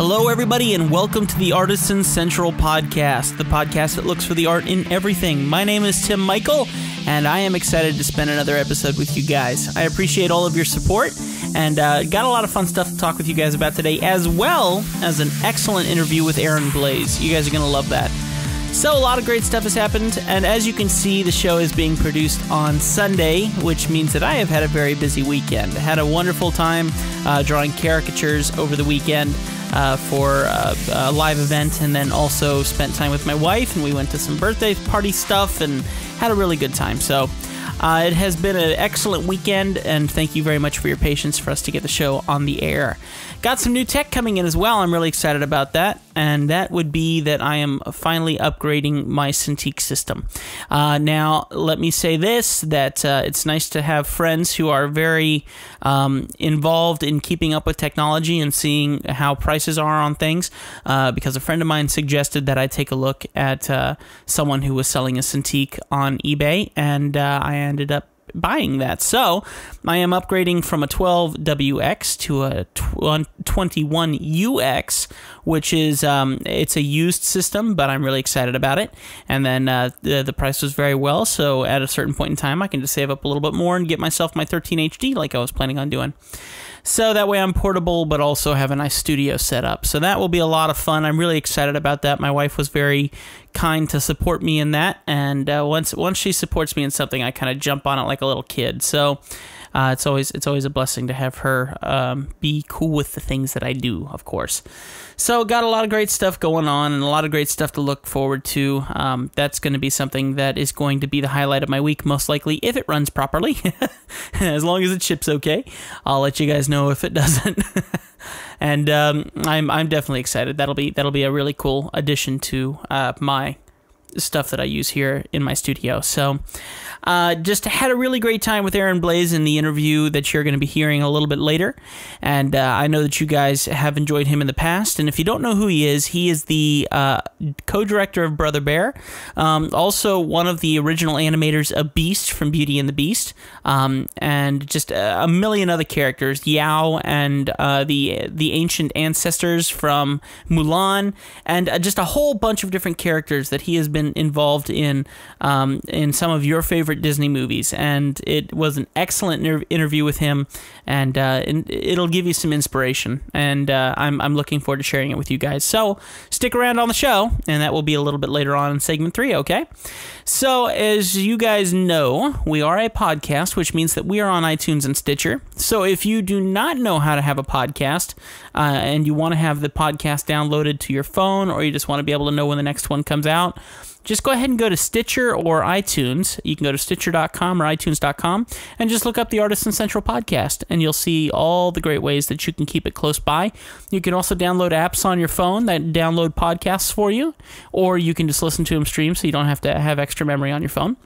Hello, everybody, and welcome to the Artisan Central Podcast, the podcast that looks for the art in everything. My name is Tim Michael, and I am excited to spend another episode with you guys. I appreciate all of your support, and got a lot of fun stuff to talk with you guys about today, as well as an excellent interview with Blaise. You guys are going to love that. So a lot of great stuff has happened, and as you can see, the show is being produced on Sunday, which means that I have had a very busy weekend. I had a wonderful time drawing caricatures over the weekend for a live event, and then also spent time with my wife, and we went to some birthday party stuff and had a really good time. So it has been an excellent weekend, and thank you very much for your patience for us to get the show on the air. Got some new tech coming in as well. I'm really excited about that, and that would be that I am finally upgrading my Cintiq system. Now, let me say this, that it's nice to have friends who are very involved in keeping up with technology and seeing how prices are on things, because a friend of mine suggested that I take a look at someone who was selling a Cintiq on eBay, and I ended up buying that. So I am upgrading from a 12WX to a 21UX, which is it's a used system, but I'm really excited about it. And then the price was very well, so at a certain point in time I can just save up a little bit more and get myself my 13HD like I was planning on doing. So that way I'm portable, but also have a nice studio set up. So that will be a lot of fun. I'm really excited about that. My wife was very kind to support me in that, and once she supports me in something, I kind of jump on it like a little kid. So it's always a blessing to have her be cool with the things that I do, of course. So got a lot of great stuff going on and a lot of great stuff to look forward to. That's going to be something that is going to be the highlight of my week, most likely, if it runs properly. As long as it ships okay. I'll let you guys know if it doesn't. And I'm definitely excited. That'll be a really cool addition to my stuff that I use here in my studio. So just had a really great time with Blaise in the interview that you're going to be hearing a little bit later, and I know that you guys have enjoyed him in the past. And if you don't know who he is the co-director of Brother Bear, also one of the original animators of Beast from Beauty and the Beast, and just a million other characters, Yao and the ancient ancestors from Mulan, and just a whole bunch of different characters that he has been involved in some of your favorite Disney movies. And it was an excellent interview with him, and it'll give you some inspiration, and I'm looking forward to sharing it with you guys. So stick around on the show, and that will be a little bit later on in segment 3, okay? So as you guys know, we are a podcast, which means that we are on iTunes and Stitcher. So if you do not know how to have a podcast, and you want to have the podcast downloaded to your phone, or you just want to be able to know when the next one comes out, just go ahead and go to Stitcher or iTunes. You can go to Stitcher.com or iTunes.com and just look up the Artisan Central Podcast, and you'll see all the great ways that you can keep it close by. You can also download apps on your phone that download podcasts for you, or you can just listen to them stream so you don't have to have extra memory on your phone.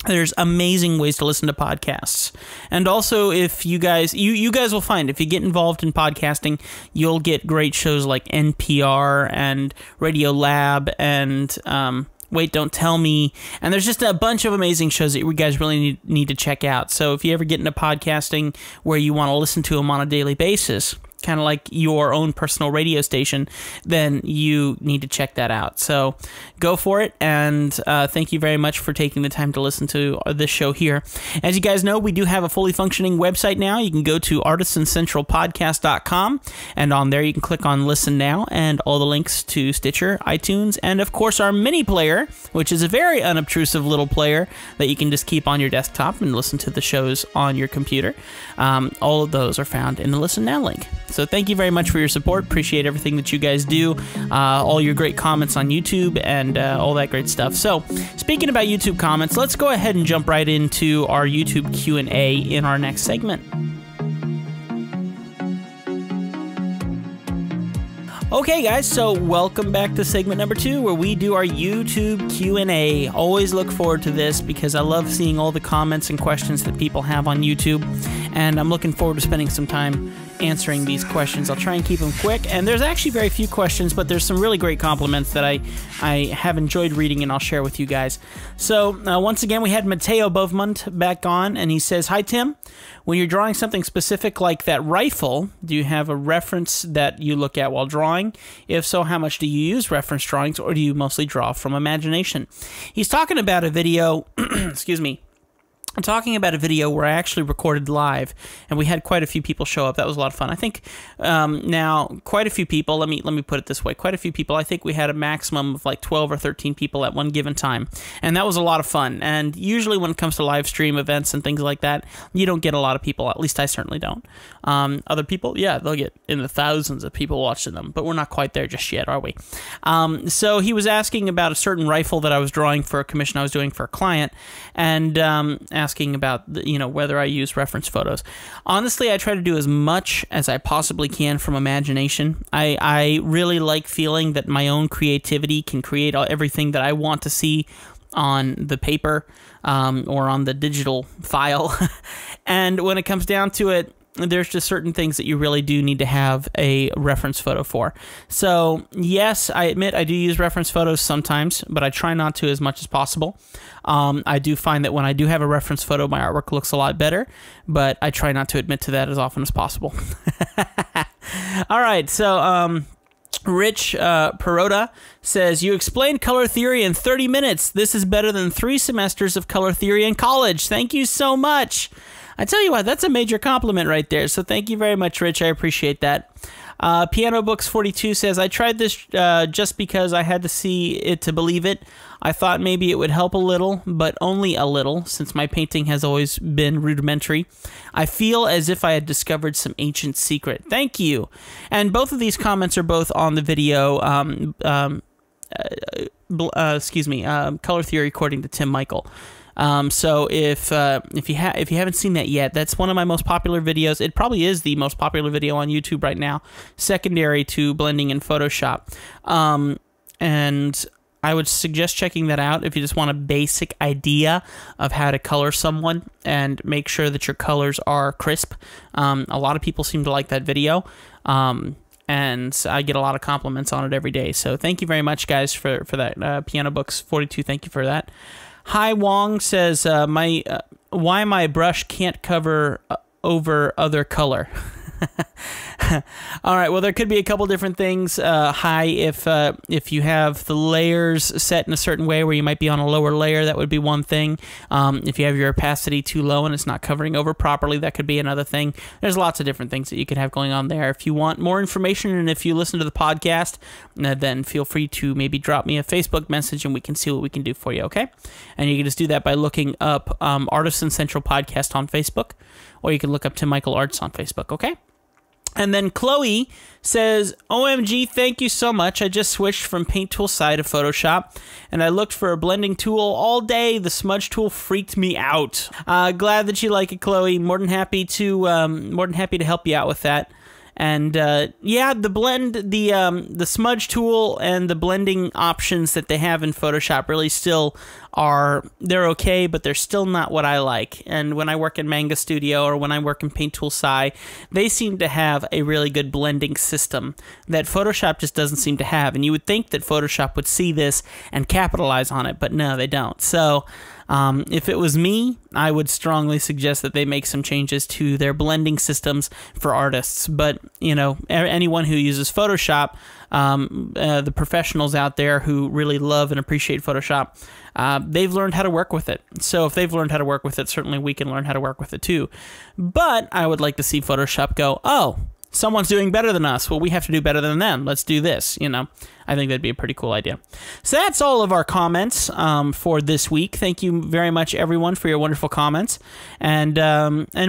There's amazing ways to listen to podcasts. And also, if you guys will find, if you get involved in podcasting, you'll get great shows like NPR and Radio Lab and Wait, Don't Tell Me, and there's just a bunch of amazing shows that you guys really need to check out. So if you ever get into podcasting where you want to listen to them on a daily basis, kind of like your own personal radio station, then you need to check that out. So go for it, and thank you very much for taking the time to listen to this show here. As you guys know, we do have a fully functioning website now. You can go to artisancentralpodcast.com, and on there you can click on Listen Now, and all the links to Stitcher, iTunes, and of course our mini player, which is a very unobtrusive little player that you can just keep on your desktop and listen to the shows on your computer. All of those are found in the Listen Now link. So thank you very much for your support. Appreciate everything that you guys do, all your great comments on YouTube, and all that great stuff. So speaking about YouTube comments, let's go ahead and jump right into our YouTube Q&A in our next segment. Okay guys, so welcome back to segment number 2, where we do our YouTube Q&A. Always look forward to this because I love seeing all the comments and questions that people have on YouTube, and I'm looking forward to spending some time answering these questions. I'll try and keep them quick. And there's actually very few questions, but there's some really great compliments that I have enjoyed reading, and I'll share with you guys. So once again, we had Mateo Bovmund back on, and he says, "Hi, Tim. When you're drawing something specific like that rifle, do you have a reference that you look at while drawing? If so, how much do you use reference drawings, or do you mostly draw from imagination?" He's talking about a video, excuse me, I'm talking about a video where I actually recorded live, and we had quite a few people show up. That was a lot of fun. I think now quite a few people. Let me put it this way: quite a few people. I think we had a maximum of like 12 or 13 people at one given time, and that was a lot of fun. And usually, when it comes to live stream events and things like that, you don't get a lot of people. At least I certainly don't. Other people, yeah, they'll get in the thousands of people watching them, but we're not quite there just yet, are we? So he was asking about a certain rifle that I was drawing for a commission I was doing for a client, and asking about whether I use reference photos. Honestly, I try to do as much as I possibly can from imagination. I really like feeling that my own creativity can create everything that I want to see on the paper or on the digital file. And when it comes down to it, there's just certain things that you really do need to have a reference photo for. So yes, I admit I do use reference photos sometimes, but I try not to as much as possible. I do find that when I do have a reference photo, my artwork looks a lot better, but I try not to admit to that as often as possible. All right, so Rich Perota says, "You explained color theory in 30 minutes. This is better than 3 semesters of color theory in college. Thank you so much." I tell you what, that's a major compliment right there. So thank you very much, Rich. I appreciate that. Piano Books 42 says, "I tried this just because I had to see it to believe it. I thought maybe it would help a little, but only a little, since my painting has always been rudimentary. I feel as if I had discovered some ancient secret." Thank you. And both of these comments are both on the video, Color Theory According to Tim Michael. So if you haven't seen that yet, that's one of my most popular videos. It probably is the most popular video on YouTube right now, secondary to blending in Photoshop. And I would suggest checking that out if you just want a basic idea of how to color someone and make sure that your colors are crisp. A lot of people seem to like that video. And I get a lot of compliments on it every day. So thank you very much, guys, for that. Piano Books 42, thank you for that. Hi Wong says, why my brush can't cover over other color. All right, well, there could be a couple different things. Hi, if you have the layers set in a certain way where you might be on a lower layer, that would be one thing. If you have your opacity too low and it's not covering over properly, that could be another thing. There's lots of different things that you could have going on there. If you want more information and if you listen to the podcast, then feel free to maybe drop me a Facebook message and we can see what we can do for you, okay? And you can just do that by looking up Artisan Central Podcast on Facebook, or you can look up Tim Michael Arts on Facebook, okay? And then Chloe says, "OMG, thank you so much. I just switched from Paint Tool Sci to Photoshop, and I looked for a blending tool all day. The smudge tool freaked me out." Glad that you like it, Chloe. More than happy to help you out with that. And yeah, the smudge tool and the blending options that they have in Photoshop really still they're okay, but they're still not what I like. And when I work in Manga Studio or when I work in Paint Tool Sci, they seem to have a really good blending system that Photoshop just doesn't seem to have. And you would think that Photoshop would see this and capitalize on it, but no, they don't. So if it was me, I would strongly suggest that they make some changes to their blending systems for artists. But, you know, anyone who uses Photoshop, the professionals out there who really love and appreciate Photoshop, they've learned how to work with it. So if they've learned how to work with it, certainly we can learn how to work with it too. But I would like to see Photoshop go, oh, someone's doing better than us. Well, we have to do better than them. Let's do this, you know. I think that'd be a pretty cool idea. So that's all of our comments for this week. Thank you very much, everyone, for your wonderful comments. And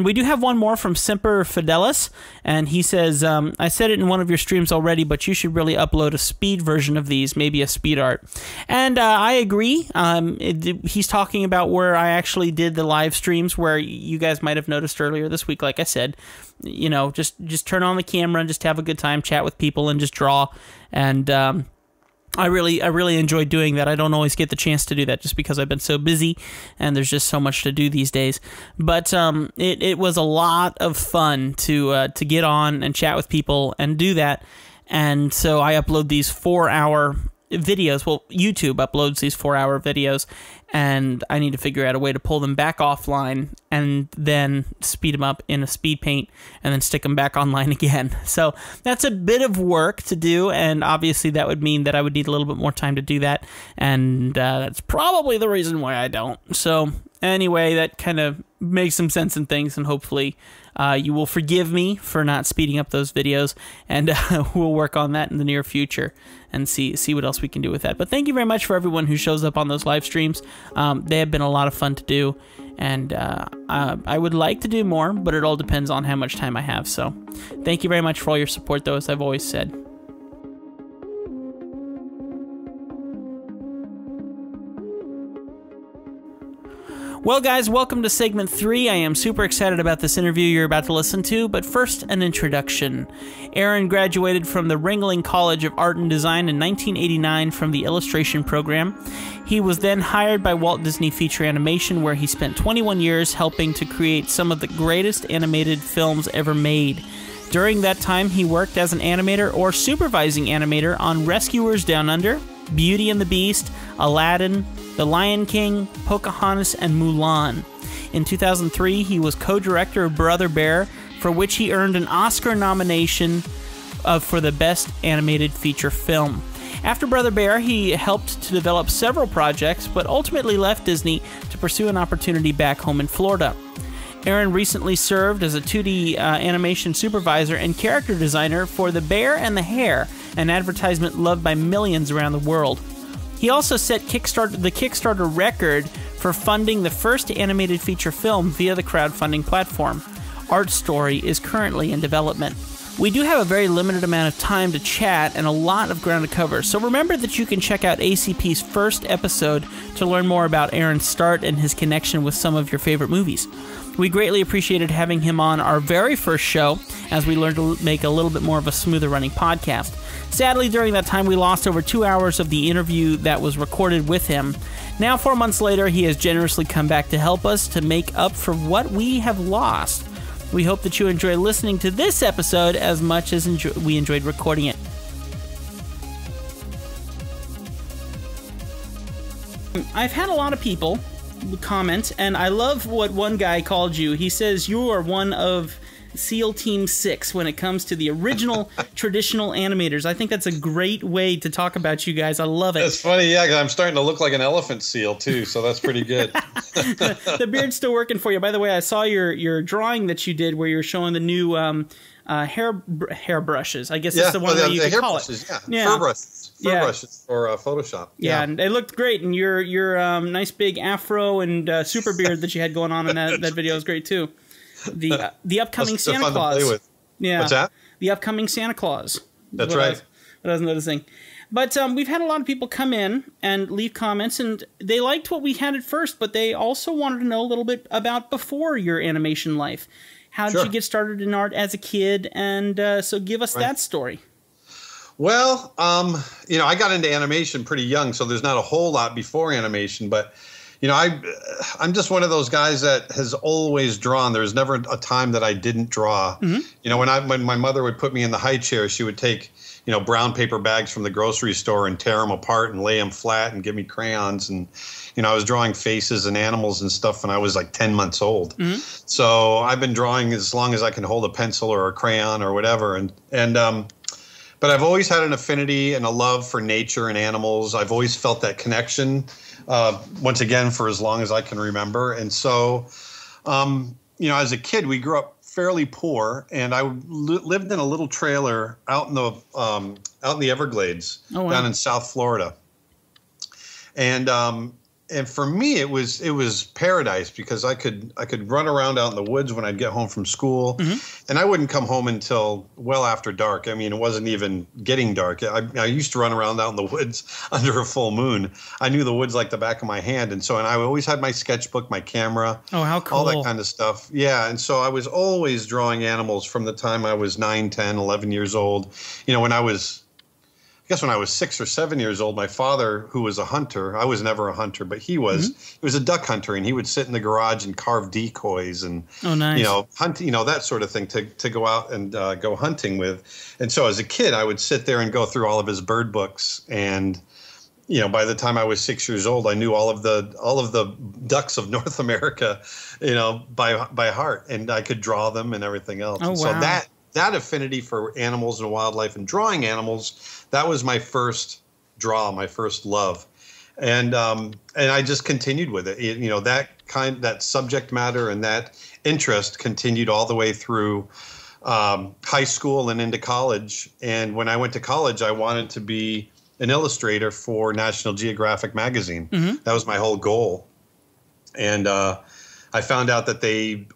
we do have one more from Semper Fidelis, and he says, I said it in one of your streams already, but you should really upload a speed version of these, maybe a speed art. And I agree. He's talking about where I actually did the live streams, where you guys might have noticed earlier this week, like I said, you know, just turn on the camera and just have a good time, chat with people, and just draw. And I really enjoy doing that. I don't always get the chance to do that just because I've been so busy and there's just so much to do these days. But it was a lot of fun to get on and chat with people and do that. And so I upload these 4-hour videos. Well, YouTube uploads these 4-hour videos, and I need to figure out a way to pull them back offline and then speed them up in a speed paint and then stick them back online again. So that's a bit of work to do, and obviously that would mean that I would need a little bit more time to do that, and that's probably the reason why I don't. So anyway, that kind of makes some sense in things, and hopefully you will forgive me for not speeding up those videos, and we'll work on that in the near future and see what else we can do with that. But thank you very much for everyone who shows up on those live streams. They have been a lot of fun to do, and I would like to do more, but it all depends on how much time I have. So thank you very much for all your support, though, as I've always said. Well, guys, welcome to segment 3. I am super excited about this interview you're about to listen to, but first, an introduction. Aaron graduated from the Ringling College of Art and Design in 1989 from the illustration program. He was then hired by Walt Disney Feature Animation, where he spent 21 years helping to create some of the greatest animated films ever made. During that time, he worked as an animator or supervising animator on Rescuers Down Under, Beauty and the Beast, Aladdin, The Lion King, Pocahontas, and Mulan. In 2003, he was co-director of Brother Bear, for which he earned an Oscar nomination for the Best Animated Feature Film. After Brother Bear, he helped to develop several projects, but ultimately left Disney to pursue an opportunity back home in Florida. Aaron recently served as a 2D animation supervisor and character designer for The Bear and the Hare, an advertisement loved by millions around the world. He also set the Kickstarter record for funding the first animated feature film via the crowdfunding platform. Art Story is currently in development. We do have a very limited amount of time to chat and a lot of ground to cover, so remember that you can check out ACP's first episode to learn more about Aaron's start and his connection with some of your favorite movies. We greatly appreciated having him on our very first show as we learned to make a little bit more of a smoother running podcast. Sadly, during that time, we lost over 2 hours of the interview that was recorded with him. Now, 4 months later, he has generously come back to help us to make up for what we have lost. We hope that you enjoy listening to this episode as much as we enjoyed recording it. I've had a lot of people comment, and I love what one guy called you. He says you are one of SEAL Team 6 when it comes to the original traditional animators. I think that's a great way to talk about you guys. I love it. That's funny, yeah, because I'm starting to look like an elephant seal, too, so that's pretty good. The beard's still working for you. By the way, I saw your drawing that you did where you're showing the new hair brushes. I guess it's the one that you could call brushes, it. Yeah, fur brushes. Brushes for Photoshop. Yeah, and they looked great. And your nice big afro and super beard that you had going on in that video is great, too. The upcoming Santa Claus. To play with. Yeah. What's that? The upcoming Santa Claus. That's right. What I was noticing. But we've had a lot of people come in and leave comments, and they liked what we had at first, but they also wanted to know a little bit about before your animation life. How did you get started in art as a kid? And so give us that story. Well, you know, I got into animation pretty young, so there's not a whole lot before animation, but you know, I'm just one of those guys that has always drawn. There's never a time that I didn't draw. Mm-hmm. You know, when my mother would put me in the high chair, she would take, you know, brown paper bags from the grocery store and tear them apart and lay them flat and give me crayons. And, you know, I was drawing faces and animals and stuff when I was like 10 months old. Mm-hmm. So I've been drawing as long as I can hold a pencil or a crayon or whatever. But I've always had an affinity and a love for nature and animals. I've always felt that connection. Once again, for as long as I can remember. And so, you know, as a kid, we grew up fairly poor, and I lived in a little trailer out in the Everglades, down in South Florida. And for me, it was paradise because I could run around out in the woods when I'd get home from school, and I wouldn't come home until well after dark. I mean, it wasn't even getting dark. I used to run around out in the woods under a full moon. I knew the woods like the back of my hand, and I always had my sketchbook, my camera, how cool, all that kind of stuff. Yeah, and so I was always drawing animals from the time I was 9, 10, 11 years old. You know, when I was I guess when I was 6 or 7 years old, my father, who was a hunter, I was never a hunter, but he was a duck hunter, and he would sit in the garage and carve decoys and, Oh, nice. hunt, that sort of thing to go out and go hunting with. And so as a kid, I would sit there and go through all of his bird books. And, by the time I was 6 years old, I knew all of the ducks of North America, by heart, and I could draw them and everything else. Oh, and wow. So that affinity for animals and wildlife and drawing animals, that was my first draw, my first love. And I just continued with it. That subject matter and that interest continued all the way through high school and into college. And when I went to college, I wanted to be an illustrator for National Geographic magazine. That was my whole goal. And I found out that they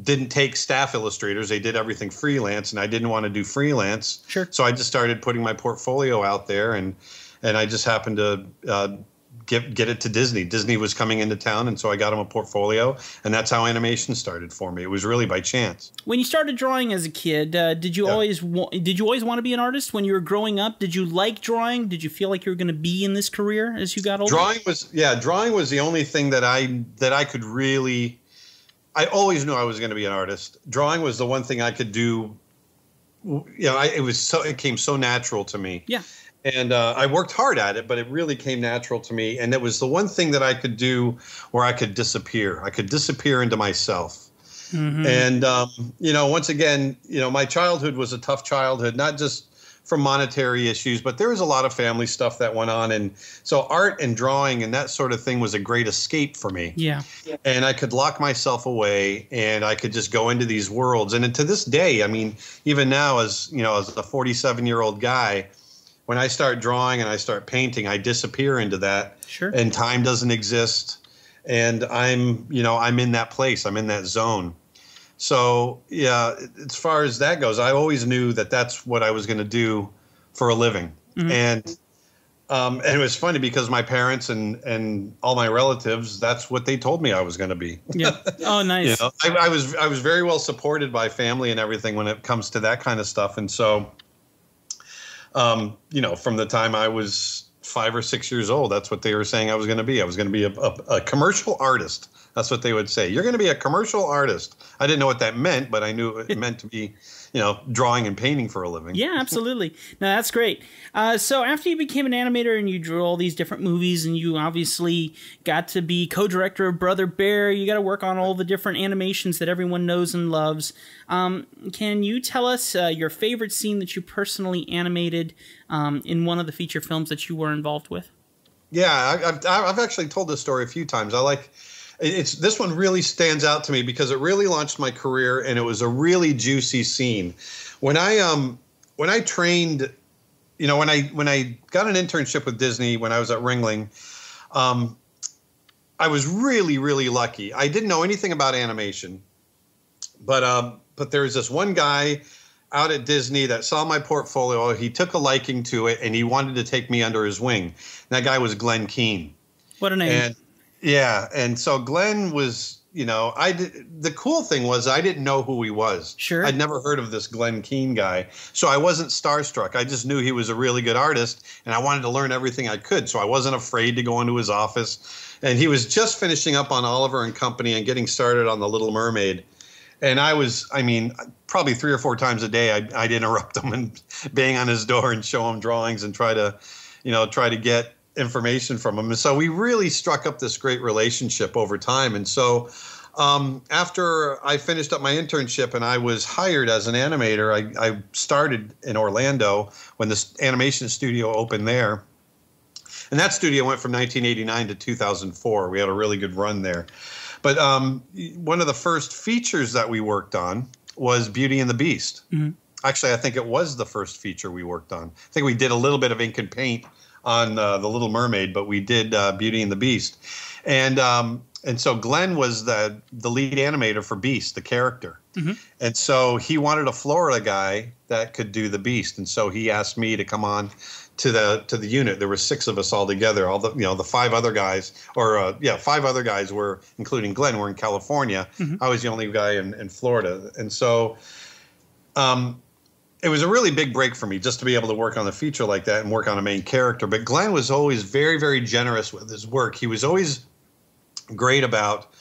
didn't take staff illustrators. They did everything freelance, and I didn't want to do freelance. Sure. So I just started putting my portfolio out there, and I just happened to get it to Disney. Disney was coming into town, and so I got them a portfolio, and that's how animation started for me. It was really by chance. When you started drawing as a kid, did you always want to be an artist when you were growing up? Did you like drawing? Did you feel like you were going to be in this career as you got older? Drawing was the only thing that I could really. I always knew I was going to be an artist. Drawing was the one thing I could do. It came so natural to me. Yeah. And I worked hard at it, but it really came natural to me. And it was the one thing that I could do where I could disappear. I could disappear into myself. And, once again, my childhood was a tough childhood, not just from monetary issues, but there was a lot of family stuff that went on. And so art and drawing and that sort of thing was a great escape for me. Yeah. And I could lock myself away, and I could just go into these worlds. And to this day, I mean, even now as a 47-year-old guy, when I start drawing and I start painting, I disappear into that. Sure. And time doesn't exist. And I'm in that place. I'm in that zone. So, yeah, as far as that goes, I always knew that that's what I was going to do for a living. And it was funny because my parents and all my relatives, that's what they told me I was going to be. Yeah. Oh, nice. I was very well supported by family and everything when it comes to that kind of stuff. And so, from the time I was 5 or 6 years old, that's what they were saying I was going to be. I was going to be a commercial artist. That's what they would say. You're going to be a commercial artist. I didn't know what that meant, but I knew it meant to be, drawing and painting for a living. Yeah, absolutely. No, that's great. So after you became an animator and you drew all these different movies, and you obviously got to be co-director of Brother Bear, you got to work on all the different animations that everyone knows and loves. Can you tell us your favorite scene that you personally animated in one of the feature films that you were involved with? Yeah, I've actually told this story a few times. This one really stands out to me because it really launched my career, and it was a really juicy scene. When I trained, when I got an internship with Disney when I was at Ringling, I was really, really lucky. I didn't know anything about animation, but there was this one guy out at Disney that saw my portfolio. He took a liking to it, and he wanted to take me under his wing. And that guy was Glenn Keane. What a name. And so Glenn was, the cool thing was I didn't know who he was. Sure. I'd never heard of this Glenn Keane guy. So I wasn't starstruck. I just knew he was a really good artist, and I wanted to learn everything I could. So I wasn't afraid to go into his office. And he was just finishing up on Oliver and Company and getting started on The Little Mermaid. And probably 3 or 4 times a day, I'd interrupt him and bang on his door and show him drawings and try to get information from him. And so we really struck up this great relationship over time. And so after I finished up my internship and I was hired as an animator, I started in Orlando when this animation studio opened there. And that studio went from 1989 to 2004. We had a really good run there. But one of the first features that we worked on was Beauty and the Beast. Actually, I think it was the first feature we worked on. I think we did a little bit of ink and paint on The Little Mermaid, but we did Beauty and the Beast. And so Glenn was the lead animator for Beast, the character. And so he wanted a Florida guy that could do the Beast. And so he asked me to come on to the unit. There were 6 of us all together. All the 5 other guys, 5 other guys were, including Glenn, were in California. I was the only guy in Florida. And so it was a really big break for me just to be able to work on a feature like that and work on a main character. But Glenn was always very, very generous with his work. He was always great about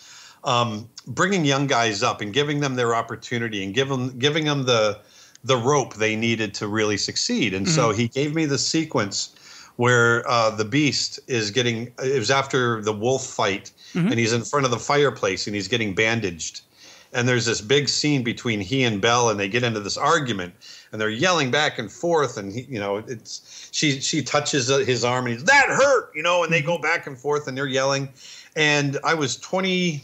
bringing young guys up and giving them their opportunity and giving them the rope they needed to really succeed. And so he gave me the sequence where the Beast is getting, it was after the wolf fight, and he's in front of the fireplace and he's getting bandaged. And there's this big scene between he and Belle, and they get into this argument, and they're yelling back and forth. And he, you know, she touches his arm, and he's, that hurt, you know, and they go back and forth, and they're yelling. And I was 20, I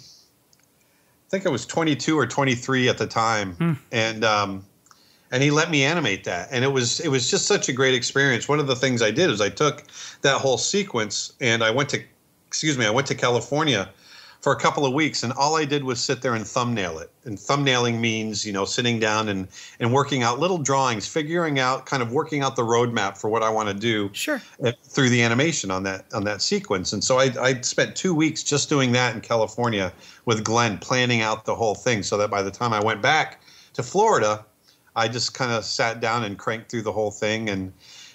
think I was 22 or 23 at the time, and he let me animate that, and it was just such a great experience. One of the things I did is I took that whole sequence, and I went to California for a couple of weeks, and all I did was sit there and thumbnail it. And thumbnailing means, you know, sitting down and working out little drawings, figuring out, kind of working out the roadmap for what I want to do through the animation on that sequence. And so I spent 2 weeks just doing that in California with Glenn, planning out the whole thing, so that by the time I went back to Florida, I just kind of sat down and cranked through the whole thing.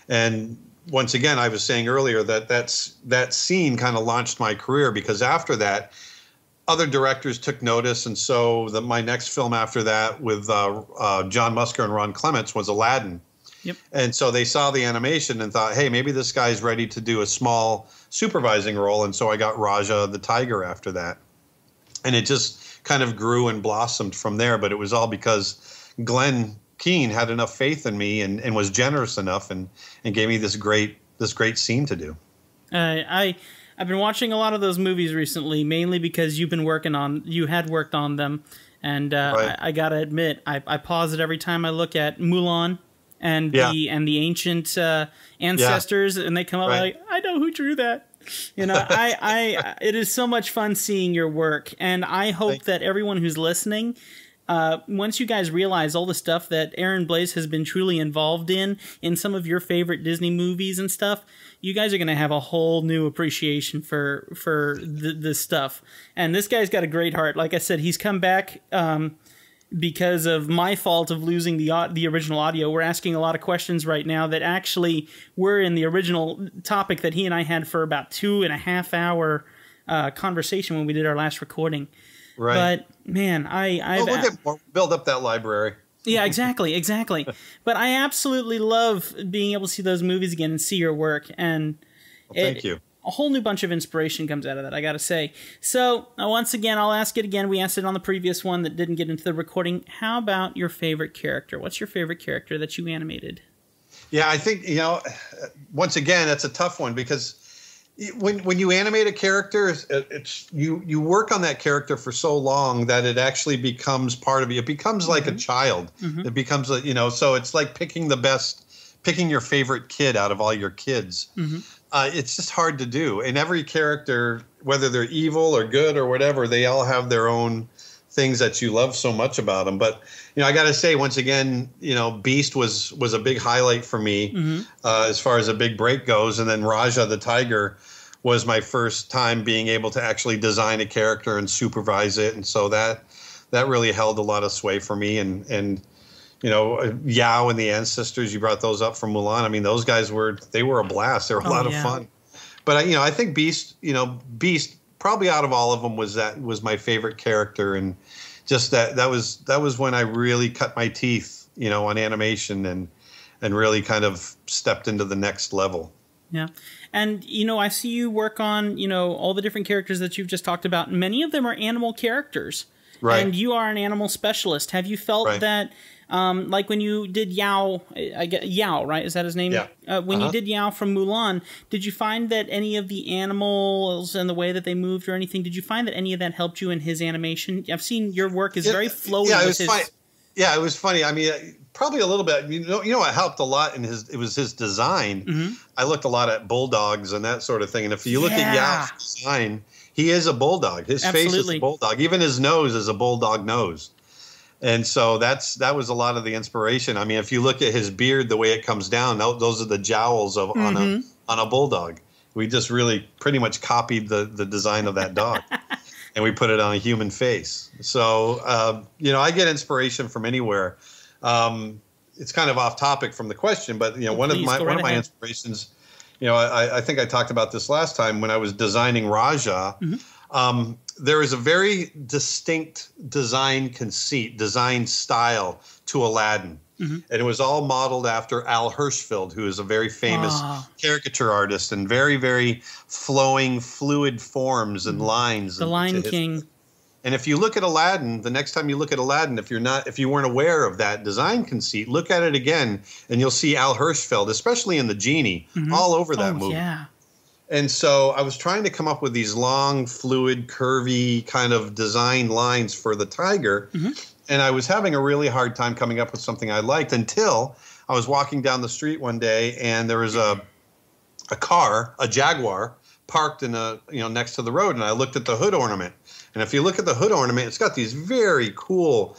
And once again, I was saying earlier that scene kind of launched my career, because after that, other directors took notice, and so my next film after that with John Musker and Ron Clements was Aladdin. Yep. And so they saw the animation and thought, hey, maybe this guy's ready to do a small supervising role. And so I got Raja the Tiger after that. And it just kind of grew and blossomed from there. But it was all because Glenn Keane had enough faith in me and was generous enough and gave me this great scene to do. I've been watching a lot of those movies recently, mainly because you had worked on them, and I gotta admit, I pause it every time I look at Mulan and the ancient ancestors, and they come up like, I know who drew that. You know, it is so much fun seeing your work, and I hope that everyone who's listening, once you guys realize all the stuff that Aaron Blaise has been truly involved in some of your favorite Disney movies and stuff, you guys are going to have a whole new appreciation for this stuff. And this guy's got a great heart. Like I said, he's come back because of my fault of losing the original audio. We're asking a lot of questions right now that actually were in the original topic that he and I had for about 2.5 hour conversation when we did our last recording. Right. But man, we'll build up that library. Yeah, exactly. But I absolutely love being able to see those movies again and see your work. And thank you. A whole new bunch of inspiration comes out of that, I got to say. So once again, I'll ask it again. We asked it on the previous one that didn't get into the recording. How about your favorite character? What's your favorite character that you animated? Yeah, I think, you know, once again, that's a tough one, because when you animate a character, you work on that character for so long that it actually becomes part of you. It becomes like a child. It becomes so it's like picking your favorite kid out of all your kids. It's just hard to do. And every character, whether they're evil or good or whatever, they all have their own things that you love so much about them. But I got to say, once again, Beast was a big highlight for me as far as a big break goes, and then Raja the Tiger was my first time being able to actually design a character and supervise it, and so that really held a lot of sway for me. And Yao and the ancestors, you brought those up from Mulan. I mean, those guys were a blast. They were a lot of fun. But I think Beast probably out of all of them was my favorite character, and just that was when I really cut my teeth, on animation and really kind of stepped into the next level. Yeah. And, I see you work on, all the different characters that you've just talked about. Many of them are animal characters. Right. And you are an animal specialist. Have you felt that, like when you did Yao, Yao, right? Is that his name? Yeah. When you did Yao from Mulan, did you find that any of the animals and the way that they moved or anything, did you find that any of that helped you in his animation? I've seen your work is very flowy. Yeah, it was funny. Yeah, it was funny. I mean, probably a little bit. What helped a lot it was his design. I looked a lot at bulldogs and that sort of thing. And if you look at Yao's design, he is a bulldog. His face is a bulldog. Even his nose is a bulldog nose. And so that was a lot of the inspiration. I mean, if you look at his beard, the way it comes down, those are the jowls on a bulldog. We just really pretty much copied the design of that dog. And we put it on a human face. So, I get inspiration from anywhere. it's kind of off topic from the question, but one of my inspirations, I think I talked about this last time when I was designing Raja. There is a very distinct design conceit, design style to Aladdin. And it was all modeled after Al Hirschfeld, who is a very famous caricature artist, and very, very flowing, fluid forms and lines. The Lion King. And if you look at Aladdin, the next time you look at Aladdin, if you weren't aware of that design conceit, look at it again, and you'll see Al Hirschfeld, especially in the genie, all over that movie. Yeah. And so I was trying to come up with these long, fluid, curvy kind of design lines for the tiger. And I was having a really hard time coming up with something I liked until I was walking down the street one day, and there was a car, a Jaguar, parked in next to the road, and I looked at the hood ornament. And if you look at the hood ornament, it's got these very cool,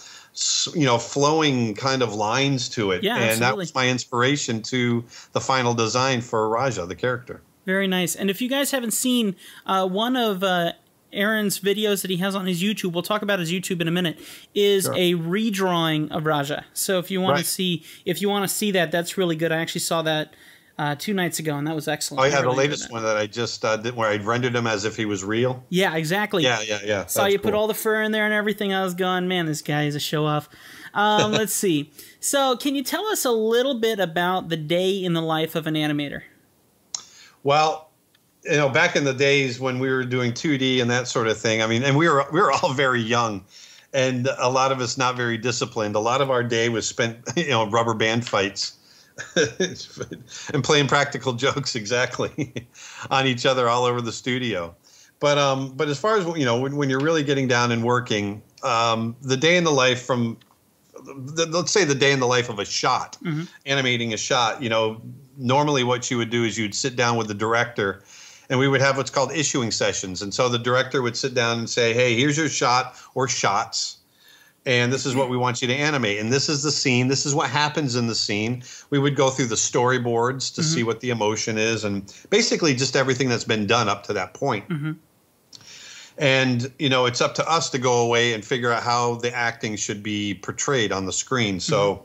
flowing kind of lines to it. Yeah, and absolutely. That was my inspiration to the final design for Raja, the character. Very nice. And if you guys haven't seen one of Aaron's videos that he has on his YouTube, we'll talk about his YouTube in a minute, is a redrawing of Raja. So if you want to see that, that's really good. I actually saw that 2 nights ago, and that was excellent. Oh yeah, the latest one that I just did, where I rendered him as if he was real. Yeah, exactly. Yeah. Saw you put all the fur in there and everything. I was going, man, this guy is a show off. Let's see. So, can you tell us a little bit about the day in the life of an animator? Well, back in the days when we were doing 2D and that sort of thing, I mean, and we were all very young, and a lot of us not very disciplined. A lot of our day was spent, rubber band fights and playing practical jokes on each other all over the studio. But as far as when you're really getting down and working, the day in the life from let's say the day in the life of a shot, animating a shot, normally what you would do is you'd sit down with the director, and we would have what's called issuing sessions. And so the director would sit down and say, hey, here's your shot or shots, and this is what we want you to animate. And this is the scene. This is what happens in the scene. We would go through the storyboards to see what the emotion is, and basically just everything that's been done up to that point. And, it's up to us to go away and figure out how the acting should be portrayed on the screen. So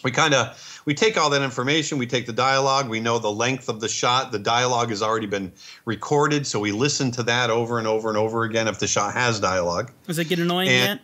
we take all that information. We take the dialogue. We know the length of the shot. The dialogue has already been recorded, so we listen to that over and over and over again if the shot has dialogue. Does it get annoying yet?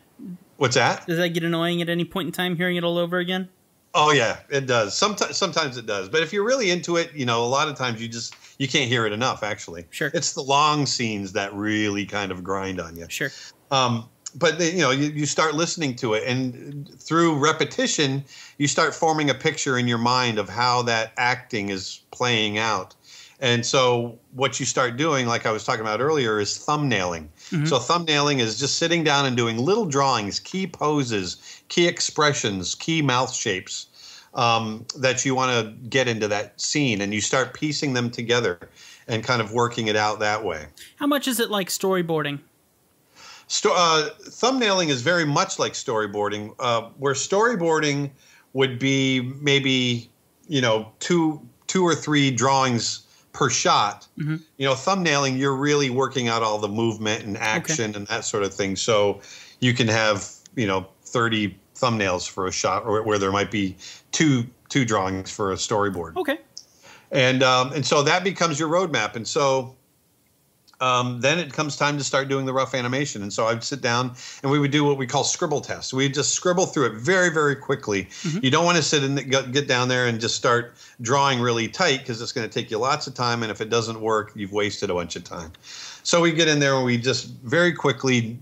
What's that? Does that get annoying at any point in time, hearing it all over again? Oh, yeah, it does. Sometimes it does. But if you're really into it, a lot of times you can't hear it enough, actually. Sure. It's the long scenes that really kind of grind on you. Sure. But you start listening to it, and through repetition, you start forming a picture in your mind of how that acting is playing out. And so what you start doing, like I was talking about earlier, is thumbnailing. So thumbnailing is just sitting down and doing little drawings, key poses, key expressions, key mouth shapes that you want to get into that scene, and you start piecing them together and kind of working it out that way. How much is it like storyboarding? Thumbnailing is very much like storyboarding, where storyboarding would be maybe, two or three drawings per shot. Thumbnailing, you're really working out all the movement and action and that sort of thing. So you can have, 30 thumbnails for a shot, or where there might be two drawings for a storyboard. Okay. And so that becomes your roadmap. And so then it comes time to start doing the rough animation. And so I'd sit down and we would do what we call scribble tests. We'd just scribble through it very, very quickly. You don't want to sit and get down there and just start drawing really tight, because it's going to take you lots of time. And if it doesn't work, you've wasted a bunch of time. So we get in there and we just very quickly,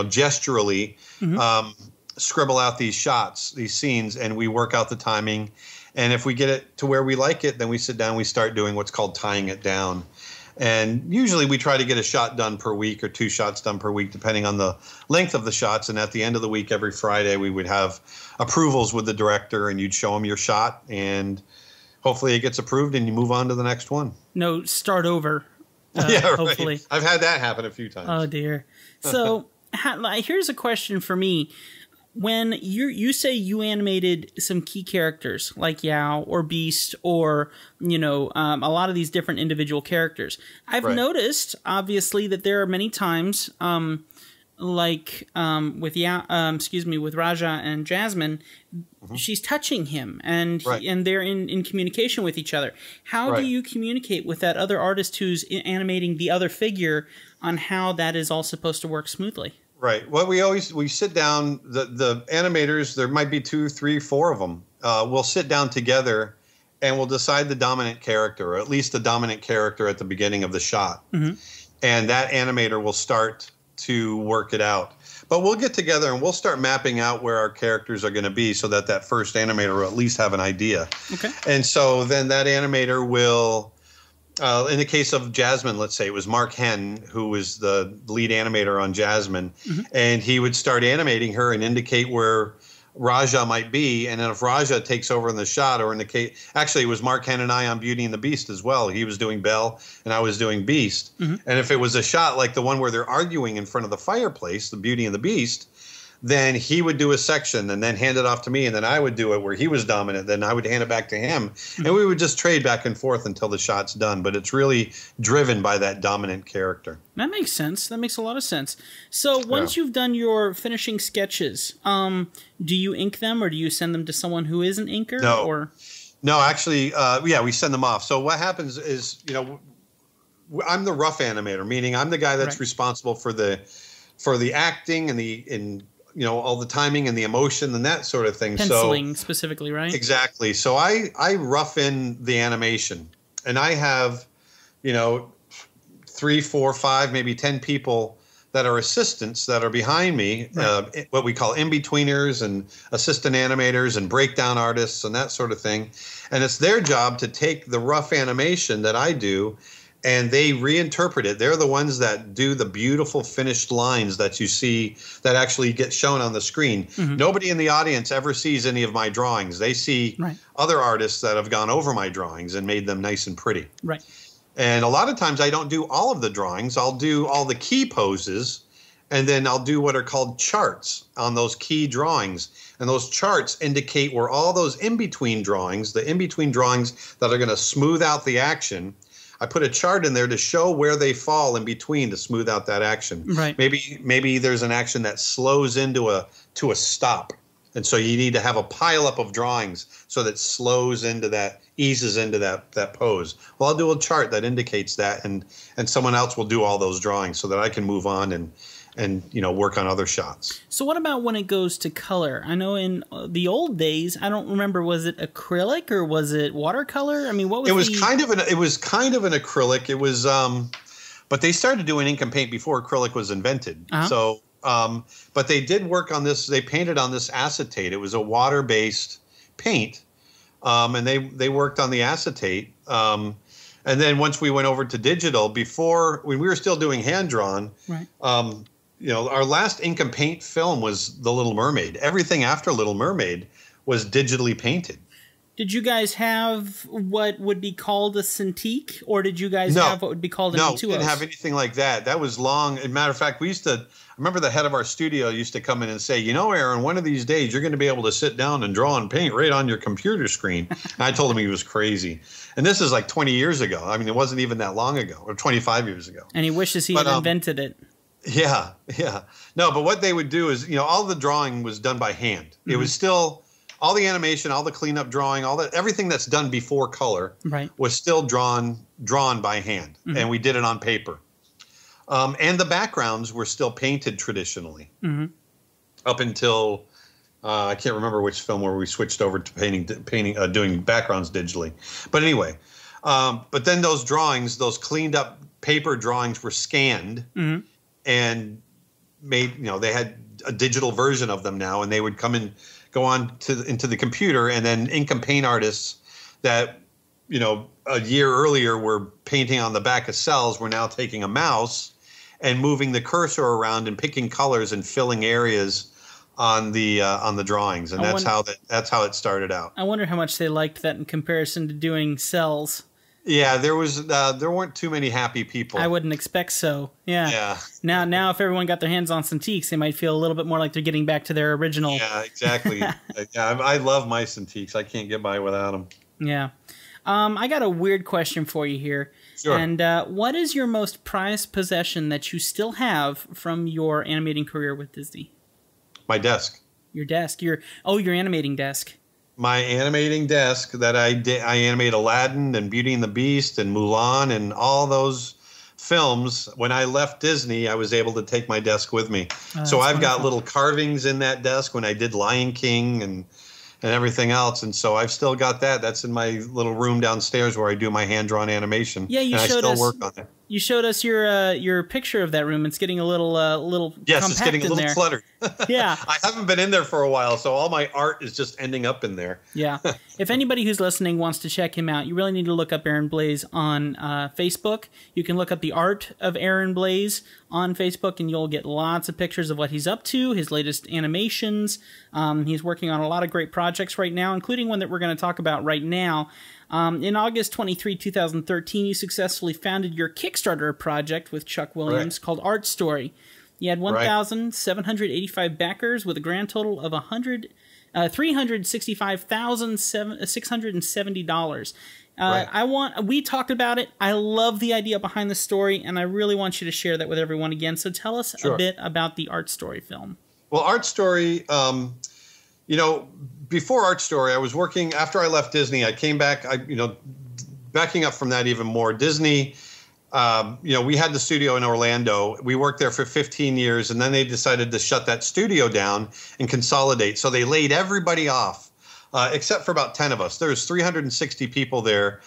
gesturally scribble out these shots, these scenes, and we work out the timing. And if we get it to where we like it, then we sit down, we start doing what's called tying it down. And usually we try to get a shot done per week, or 2 shots done per week, depending on the length of the shots. And at the end of the week, every Friday, we would have approvals with the director, and you'd show him your shot, and hopefully it gets approved and you move on to the next one. No, start over. Yeah, right. Hopefully. I've had that happen a few times. Oh, dear. So here's a question for me. When you say you animated some key characters like Yao or Beast, or a lot of these different individual characters, I've noticed obviously that there are many times like with Raja and Jasmine, she's touching him, and and they're in communication with each other. How do you communicate with that other artist who's animating the other figure on how that is all supposed to work smoothly? Right. Well, we sit down. The animators, there might be 2, 3, 4 of them. We'll sit down together, and we'll decide the dominant character, or at least the dominant character at the beginning of the shot. And that animator will start to work it out. But we'll get together and we'll start mapping out where our characters are going to be, so that that first animator will at least have an idea. Okay. And so then that animator will, in the case of Jasmine, let's say it was Mark Henn, who was the lead animator on Jasmine, and he would start animating her and indicate where Raja might be. And then if Raja takes over in the shot, or in the case, actually it was Mark Henn and I on Beauty and the Beast as well. He was doing Belle and I was doing Beast. And if it was a shot like the one where they're arguing in front of the fireplace, the Beauty and the Beast, then he would do a section and then hand it off to me, and then I would do it where he was dominant. Then I would hand it back to him, and we would just trade back and forth until the shot's done. But it's really driven by that dominant character. That makes sense. That makes a lot of sense. So once you've done your finishing sketches, do you ink them, or do you send them to someone who is an inker? No, actually, we send them off. So what happens is, I'm the rough animator, meaning I'm the guy that's responsible for the acting and all the timing and the emotion and that sort of thing. Penciling specifically, right? Exactly. So I rough in the animation, and I have, 3, 4, 5, maybe 10 people that are assistants that are behind me, what we call in-betweeners and assistant animators and breakdown artists and that sort of thing. And it's their job to take the rough animation that I do, and they reinterpret it. They're the ones that do the beautiful finished lines that you see that actually get shown on the screen. Nobody in the audience ever sees any of my drawings. They see other artists that have gone over my drawings and made them nice and pretty. And a lot of times I don't do all of the drawings. I'll do all the key poses, and then I'll do what are called charts on those key drawings. And those charts indicate where all those in-between drawings, the in-between drawings that are going to smooth out the action, I put a chart in there to show where they fall in between to smooth out that action. Maybe there's an action that slows into a stop, and so you need to have a pile up of drawings so that slows into that, eases into that pose. Well, I'll do a chart that indicates that, and someone else will do all those drawings so that I can move on and work on other shots. So what about when it goes to color? I know in the old days, I don't remember, was it acrylic or was it watercolor? I mean, what was it? It was kind of an acrylic. It was, but they started doing ink and paint before acrylic was invented. So, but they did work on this. They painted on this acetate. It was a water-based paint, and they worked on the acetate. And then once we went over to digital, when we were still doing hand-drawn, our last ink and paint film was The Little Mermaid. Everything after Little Mermaid was digitally painted. Did you guys have what would be called a Cintiq, or did you guys have what would be called an E2O? No, we didn't have anything like that. That was long. As a matter of fact, I remember the head of our studio used to come in and say, Aaron, one of these days you're going to be able to sit down and draw and paint right on your computer screen. And I told him he was crazy. And this is like 20 years ago. I mean, it wasn't even that long ago, or 25 years ago. And he wishes he had invented it. Yeah. No, but what they would do is, all the drawing was done by hand. It was still all the animation, all the cleanup drawing, everything that's done before color was still drawn by hand, and we did it on paper. And the backgrounds were still painted traditionally up until I can't remember which film where we switched over to doing backgrounds digitally. But anyway, but then those drawings, those cleaned up paper drawings, were scanned and made. They had a digital version of them now, and they would go into the computer, and then ink and paint artists that a year earlier were painting on the back of cells were now taking a mouse and moving the cursor around and picking colors and filling areas on the drawings, and that's how it started out. I wonder how much they liked that in comparison to doing cells. Yeah, there weren't too many happy people. I wouldn't expect so. Yeah. Now, if everyone got their hands on Cintiqs, they might feel a little bit more like they're getting back to their original. Yeah, exactly. I love my Cintiqs. I can't get by without them. Yeah. I got a weird question for you here. Sure. And what is your most prized possession that you still have from your animating career with Disney? My desk. Your desk. Your animating desk. My animating desk that I animate Aladdin and Beauty and the Beast and Mulan and all those films. When I left Disney, I was able to take my desk with me. So I've got little carvings in that desk when I did Lion King and everything else. And so I've still got that. That's in my little room downstairs where I do my hand-drawn animation. Yeah, I still work on it. You showed us your picture of that room. It's getting a little yes, compact it's getting a little cluttered. Yeah, I haven't been in there for a while, so all my art is just ending up in there. Yeah, if anybody who's listening wants to check him out, you really need to look up Aaron Blaise on Facebook. You can look up the art of Aaron Blaise on Facebook, and you'll get lots of pictures of what he's up to, his latest animations. He's working on a lot of great projects right now, including one that we're going to talk about right now. In August 23, 2013, you successfully founded your Kickstarter project with Chuck Williams called Art Story. You had 1,785 backers with a grand total of $365,670. We talked about it. I love the idea behind the story, and I really want you to share that with everyone again. So tell us a bit about the Art Story film. Well, Art Story, before Art Story, I was working after I left Disney. I came back, backing up from that even more. Disney, we had the studio in Orlando. We worked there for 15 years, and then they decided to shut that studio down and consolidate. So they laid everybody off, except for about 10 of us. There's 360 people there.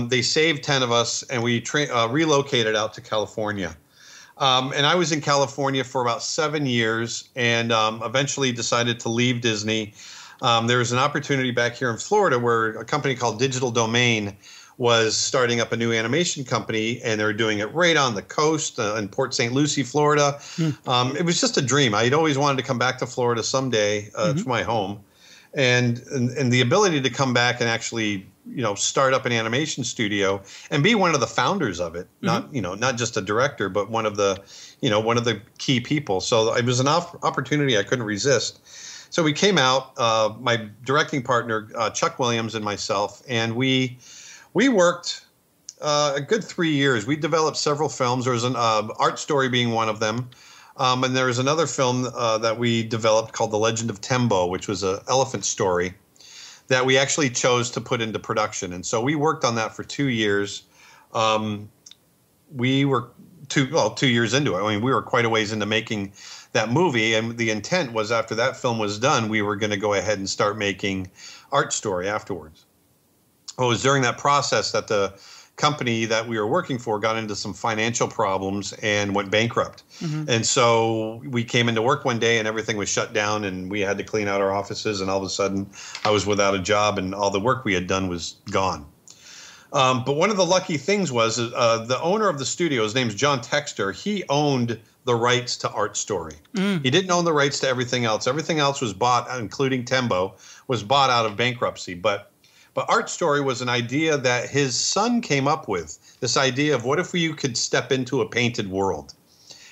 They saved 10 of us, and we relocated out to California. And I was in California for about 7 years and eventually decided to leave Disney. There was an opportunity back here in Florida where a company called Digital Domain was starting up a new animation company, and they were doing it right on the coast in Port St. Lucie, Florida. It was just a dream. I'd always wanted to come back to Florida someday to my home. And the ability to come back and actually, start up an animation studio and be one of the founders of it, not just a director, but one of the key people. So it was an opportunity I couldn't resist. So we came out, my directing partner, Chuck Williams, and myself, and we worked a good 3 years. We developed several films. There was an Art Story being one of them. And there was another film that we developed called The Legend of Tembo, which was an elephant story that we actually chose to put into production. And so we worked on that for 2 years. We were 2 years into it. I mean, we were quite a ways into making that movie. And the intent was after that film was done, we were going to go ahead and start making Art Story afterwards. Well, it was during that process that the company that we were working for got into some financial problems and went bankrupt. And so we came into work one day and everything was shut down and we had to clean out our offices, and all of a sudden I was without a job and all the work we had done was gone. But one of the lucky things was the owner of the studio, his name's John Texter, he owned the rights to Art Story. He didn't own the rights to everything else. Everything else was bought, including Tembo, was bought out of bankruptcy. But Art Story was an idea that his son came up with, this idea of what if you could step into a painted world.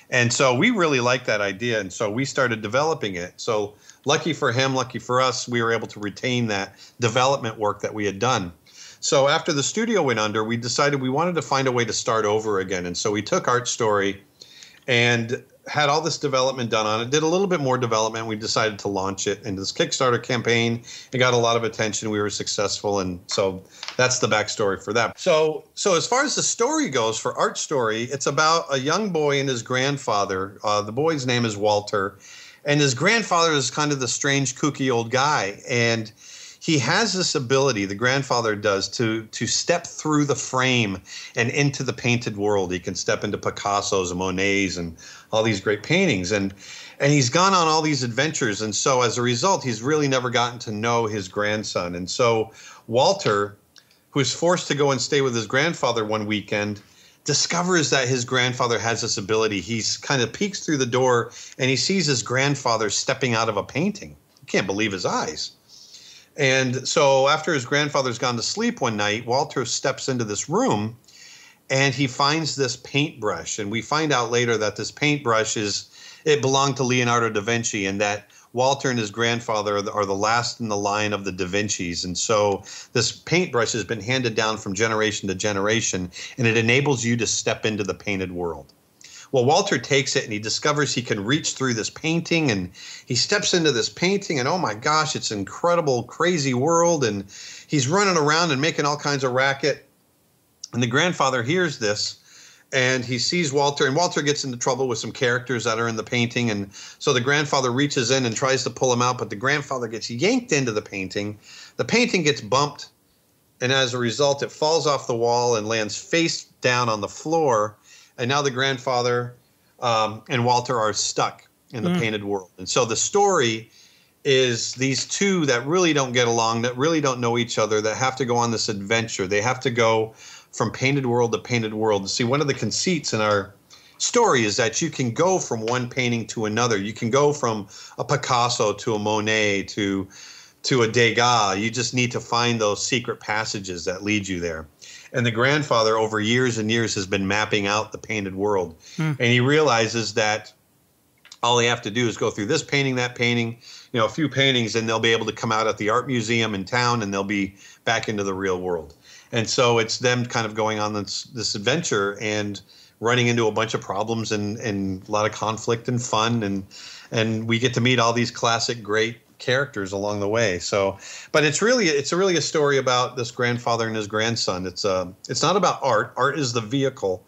And so we really liked that idea, and so we started developing it. So lucky for him, lucky for us, we were able to retain that development work that we had done. So after the studio went under, we decided we wanted to find a way to start over again. And so we took Art Story and had all this development done on it, did a little bit more development. We decided to launch it into this Kickstarter campaign. It got a lot of attention. We were successful. And so that's the backstory for that. So as far as the story goes for Art Story, it's about a young boy and his grandfather. The boy's name is Walter. And his grandfather is kind of the strange, kooky old guy. And he has this ability, the grandfather does, to step through the frame and into the painted world. He can step into Picasso's and Monet's and all these great paintings. And he's gone on all these adventures. And so as a result, he's really never gotten to know his grandson. And so Walter, who is forced to go and stay with his grandfather one weekend, discovers that his grandfather has this ability. He's kind of peeks through the door and he sees his grandfather stepping out of a painting. He can't believe his eyes. And so after his grandfather's gone to sleep one night, Walter steps into this room and he finds this paintbrush. And we find out later that this paintbrush belonged to Leonardo da Vinci, and that Walter and his grandfather are the last in the line of the Da Vincis. And so this paintbrush has been handed down from generation to generation, and it enables you to step into the painted world. Well, Walter takes it and he discovers he can reach through this painting, and he steps into this painting, and oh my gosh, it's an incredible, crazy world. And he's running around and making all kinds of racket. And the grandfather hears this, and he sees Walter, and Walter gets into trouble with some characters that are in the painting. And so the grandfather reaches in and tries to pull him out, but the grandfather gets yanked into the painting. The painting gets bumped, and as a result, it falls off the wall and lands face down on the floor. And now the grandfather and Walter are stuck in the painted world. And so the story is these two that really don't get along, that really don't know each other, that have to go on this adventure. They have to go from painted world to painted world. See, one of the conceits in our story is that you can go from one painting to another. You can go from a Picasso to a Monet to a Degas. You just need to find those secret passages that lead you there. And the grandfather, over years and years, has been mapping out the painted world. And he realizes that all they have to do is go through this painting, that painting, a few paintings, and they'll be able to come out at the art museum in town, and they'll be back into the real world. And so it's them kind of going on this adventure and running into a bunch of problems and a lot of conflict and fun. And we get to meet all these classic great characters along the way. So, but it's really a story about this grandfather and his grandson. It's not about art. Art is the vehicle,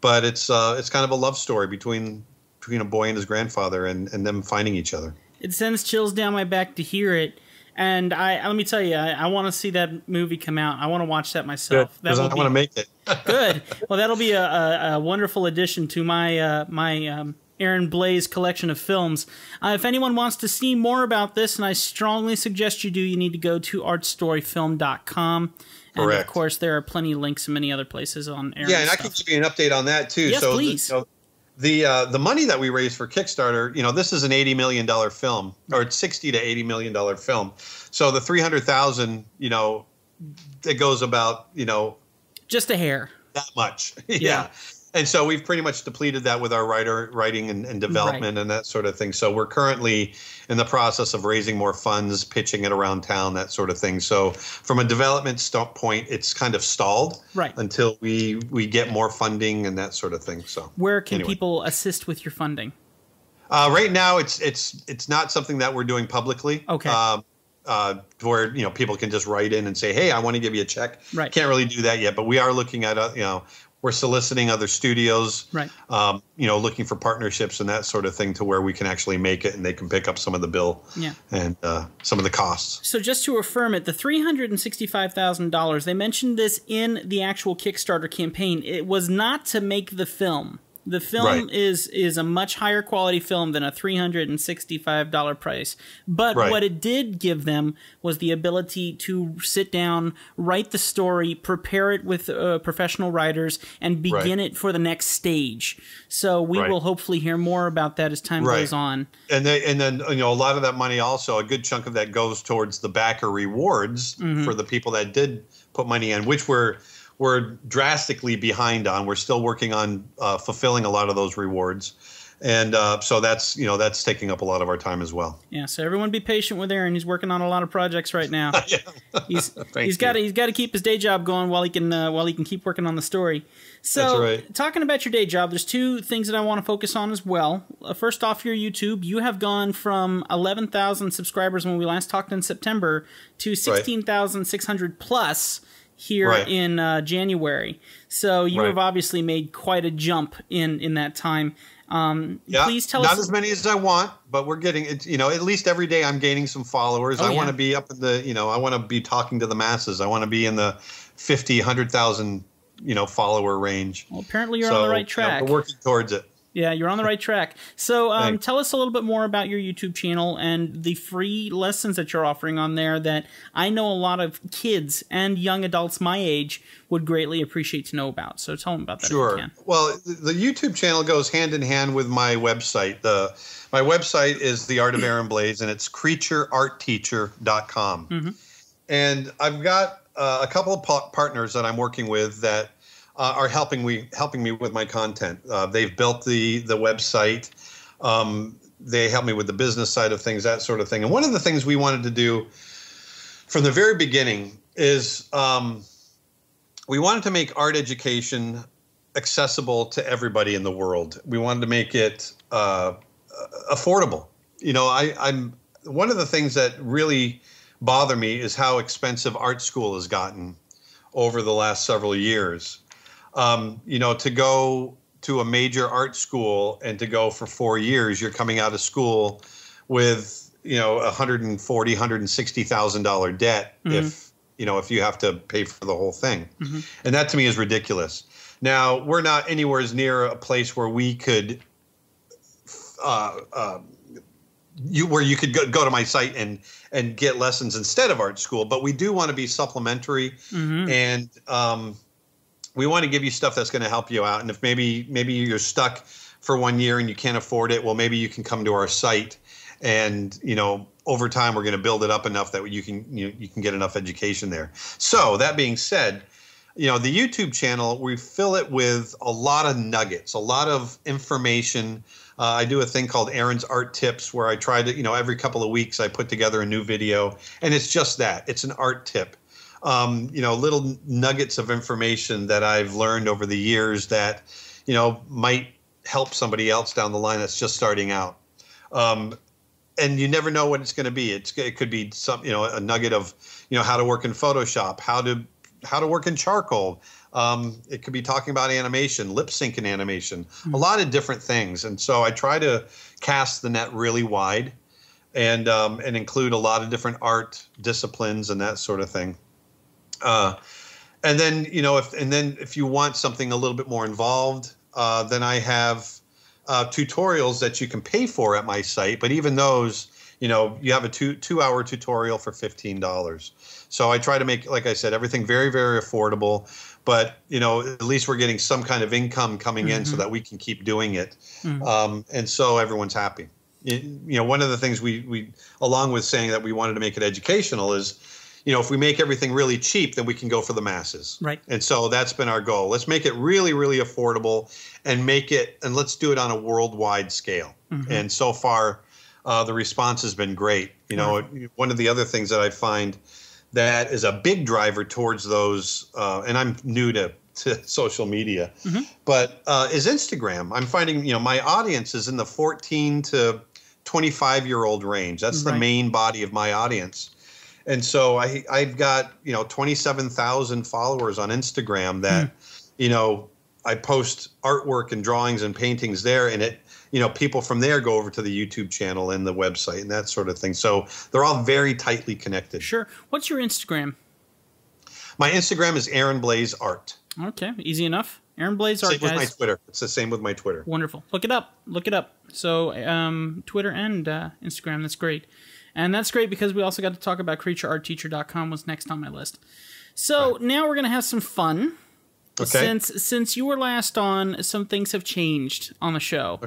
but it's kind of a love story between a boy and his grandfather and them finding each other. It sends chills down my back to hear it. And let me tell you, I want to see that movie come out. I want to watch that myself. Because I want to make it. Good. Well, that'll be a wonderful addition to my Aaron Blaise collection of films. If anyone wants to see more about this, and I strongly suggest you do, you need to go to artstoryfilm.com. And Correct. of course, there are plenty of links in many other places on Aaron's Yeah, and stuff. I can give you an update on that too. Yes, so please. The money that we raised for Kickstarter, this is an $80 million film, or it's $60 to $80 million film. So the $300,000, it goes about, just a hair. that much. Yeah. And so we've pretty much depleted that with our writing and development and that sort of thing. So we're currently in the process of raising more funds, pitching it around town, that sort of thing. So from a development point, it's kind of stalled until we get more funding and that sort of thing. So where can people assist with your funding? Right now, it's not something that we're doing publicly. Okay. Where people can just write in and say, "Hey, I want to give you a check." Right. Can't really do that yet, but we are looking at we're soliciting other studios, right? Looking for partnerships and that sort of thing to where we can actually make it and they can pick up some of the bill and some of the costs. So just to affirm it, the $365,000, they mentioned this in the actual Kickstarter campaign. It was not to make the film. The film is a much higher quality film than a $365 price. But what it did give them was the ability to sit down, write the story, prepare it with professional writers, and begin it for the next stage. So we will hopefully hear more about that as time goes on. And then a lot of that money also, a good chunk of that goes towards the backer rewards for the people that did put money in, which we're drastically behind on. We're still working on fulfilling a lot of those rewards. And so that's taking up a lot of our time as well. Yeah, so everyone be patient with Aaron. He's working on a lot of projects right now. He's got to keep his day job going while he can keep working on the story. So talking about your day job, there's two things that I want to focus on as well. First off, your YouTube. You have gone from 11,000 subscribers when we last talked in September to 16,600 plus here in January. So you have obviously made quite a jump in that time. Please tell us. Not as many as I want, but we're getting it. At least every day I'm gaining some followers. I want to be up in the, I want to be talking to the masses. I want to be in the 50, 100,000, follower range. Well, apparently you're on the right track. We're working towards it. Yeah, you're on the right track. So tell us a little bit more about your YouTube channel and the free lessons that you're offering on there that I know a lot of kids and young adults my age would greatly appreciate to know about. So tell them about that if you can. Well, the YouTube channel goes hand in hand with my website. My website is The Art of Aaron Blaise, and it's creatureartteacher.com. And I've got a couple of partners that I'm working with that are helping me with my content. They've built the website. they help me with the business side of things, that sort of thing. And one of the things we wanted to do from the very beginning is we wanted to make art education accessible to everybody in the world. We wanted to make it affordable. You know, I'm one of the things that really bother me is how expensive art school has gotten over the last several years. You know, to go to a major art school and to go for 4 years, you're coming out of school with, you know, $140,000, $160,000 debt if you have to pay for the whole thing. And that to me is ridiculous. Now, we're not anywhere near a place where we could where you could go to my site and get lessons instead of art school, but we do want to be supplementary, and we want to give you stuff that's going to help you out. And if maybe you're stuck for 1 year and you can't afford it, well, maybe you can come to our site, and you know, over time we're going to build it up enough that you can get enough education there. So that being said, you know, the YouTube channel, we fill it with a lot of nuggets, a lot of information. I do a thing called Aaron's Art Tips, where I try to, you know, every couple of weeks I put together a new video, and it's just that. It's an art tip. You know, little nuggets of information that I've learned over the years that, you know, might help somebody else down the line that's just starting out. And you never know what it's going to be. It could be some, you know, a nugget of, you know, how to work in Photoshop, how to work in charcoal. It could be talking about animation, lip sync and animation, a lot of different things. And so I try to cast the net really wide and include a lot of different art disciplines and that sort of thing. And then, you know, if you want something a little bit more involved, then I have tutorials that you can pay for at my site. But even those, you know, you have a two-hour tutorial for $15. So I try to make, like I said, everything very, very affordable. But, you know, at least we're getting some kind of income coming in so that we can keep doing it. And so everyone's happy. You know, one of the things we along with saying that we wanted to make it educational is, you know, if we make everything really cheap, then we can go for the masses. Right. And so that's been our goal. Let's make it really, really affordable and let's do it on a worldwide scale. And so far, the response has been great. You know, one of the other things that I find that is a big driver towards those, and I'm new to social media, but is Instagram. I'm finding, you know, my audience is in the 14 to 25-year-old range. That's the main body of my audience. And so I've got, you know, 27,000 followers on Instagram that, you know, I post artwork and drawings and paintings there, and it, you know, people from there go over to the YouTube channel and the website and that sort of thing. So they're all very tightly connected. Sure. What's your Instagram? My Instagram is Aaron Blaise Art. Okay, easy enough. Aaron Blaise Art, guys. Same with my Twitter. It's the same with my Twitter. Wonderful. Look it up. Look it up. So Twitter and Instagram, that's great. And that's great because we also got to talk about creatureartteacher.com was next on my list. So now we're going to have some fun. Okay. Since you were last on, some things have changed on the show.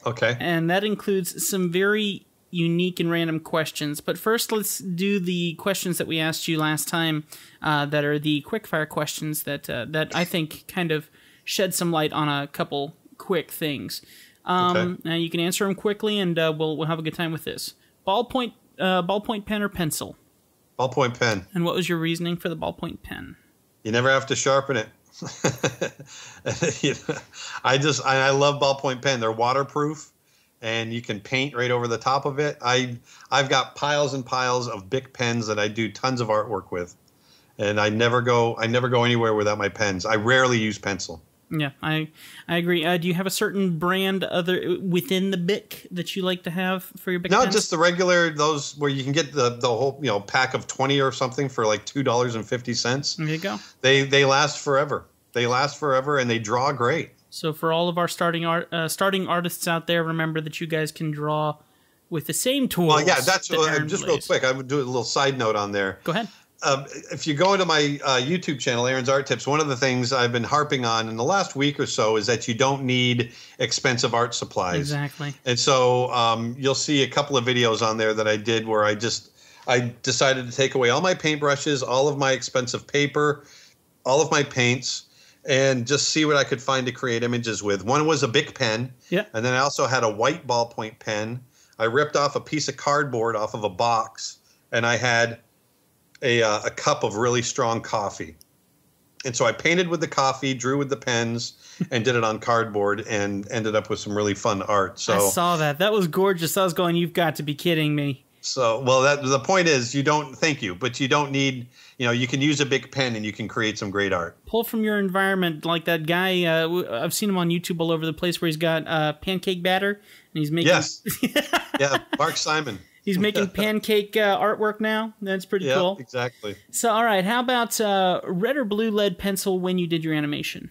Okay. And that includes some very unique and random questions. But first, let's do the questions that we asked you last time that are the quickfire questions that I think kind of shed some light on a couple quick things. Now you can answer them quickly, and we'll have a good time with this. Ballpoint pen or pencil? Ballpoint pen. And what was your reasoning for the ballpoint pen? You never have to sharpen it. You know, I love ballpoint pen. They're waterproof, and you can paint right over the top of it. I've got piles and piles of Bic pens that I do tons of artwork with, and I never go anywhere without my pens. I rarely use pencil. Yeah, I agree. Do you have a certain brand within the Bic that you like to have for your Bic pens? No, just the regular, those where you can get the whole, you know, pack of 20 or something for like $2.50. There you go. They last forever. They last forever, and they draw great. So for all of our starting artists out there, remember that you guys can draw with the same tools. Well, yeah, that's just real quick. I would do a little side note on there. Go ahead. If you go into my YouTube channel, Aaron's Art Tips, one of the things I've been harping on in the last week or so is that you don't need expensive art supplies. Exactly. And so you'll see a couple of videos on there that I did where I decided to take away all my paintbrushes, all of my expensive paper, all of my paints, and just see what I could find to create images with. One was a Bic pen. Yeah. And then I also had a white ballpoint pen I ripped off a piece of cardboard off of a box, and I had a cup of really strong coffee. And so I painted with the coffee, drew with the pens, and did it on cardboard, and ended up with some really fun art. So I saw that. That was gorgeous. I was going, you've got to be kidding me. So, well, the point is, thank you, but you don't need, you can use a big pen and you can create some great art. Pull from your environment, like that guy. I've seen him on YouTube all over the place, where he's got pancake batter and he's making. Yes. Yeah, Mark Simon. He's making pancake artwork now. That's pretty cool. Yeah, exactly. So, all right, how about red or blue lead pencil when you did your animation?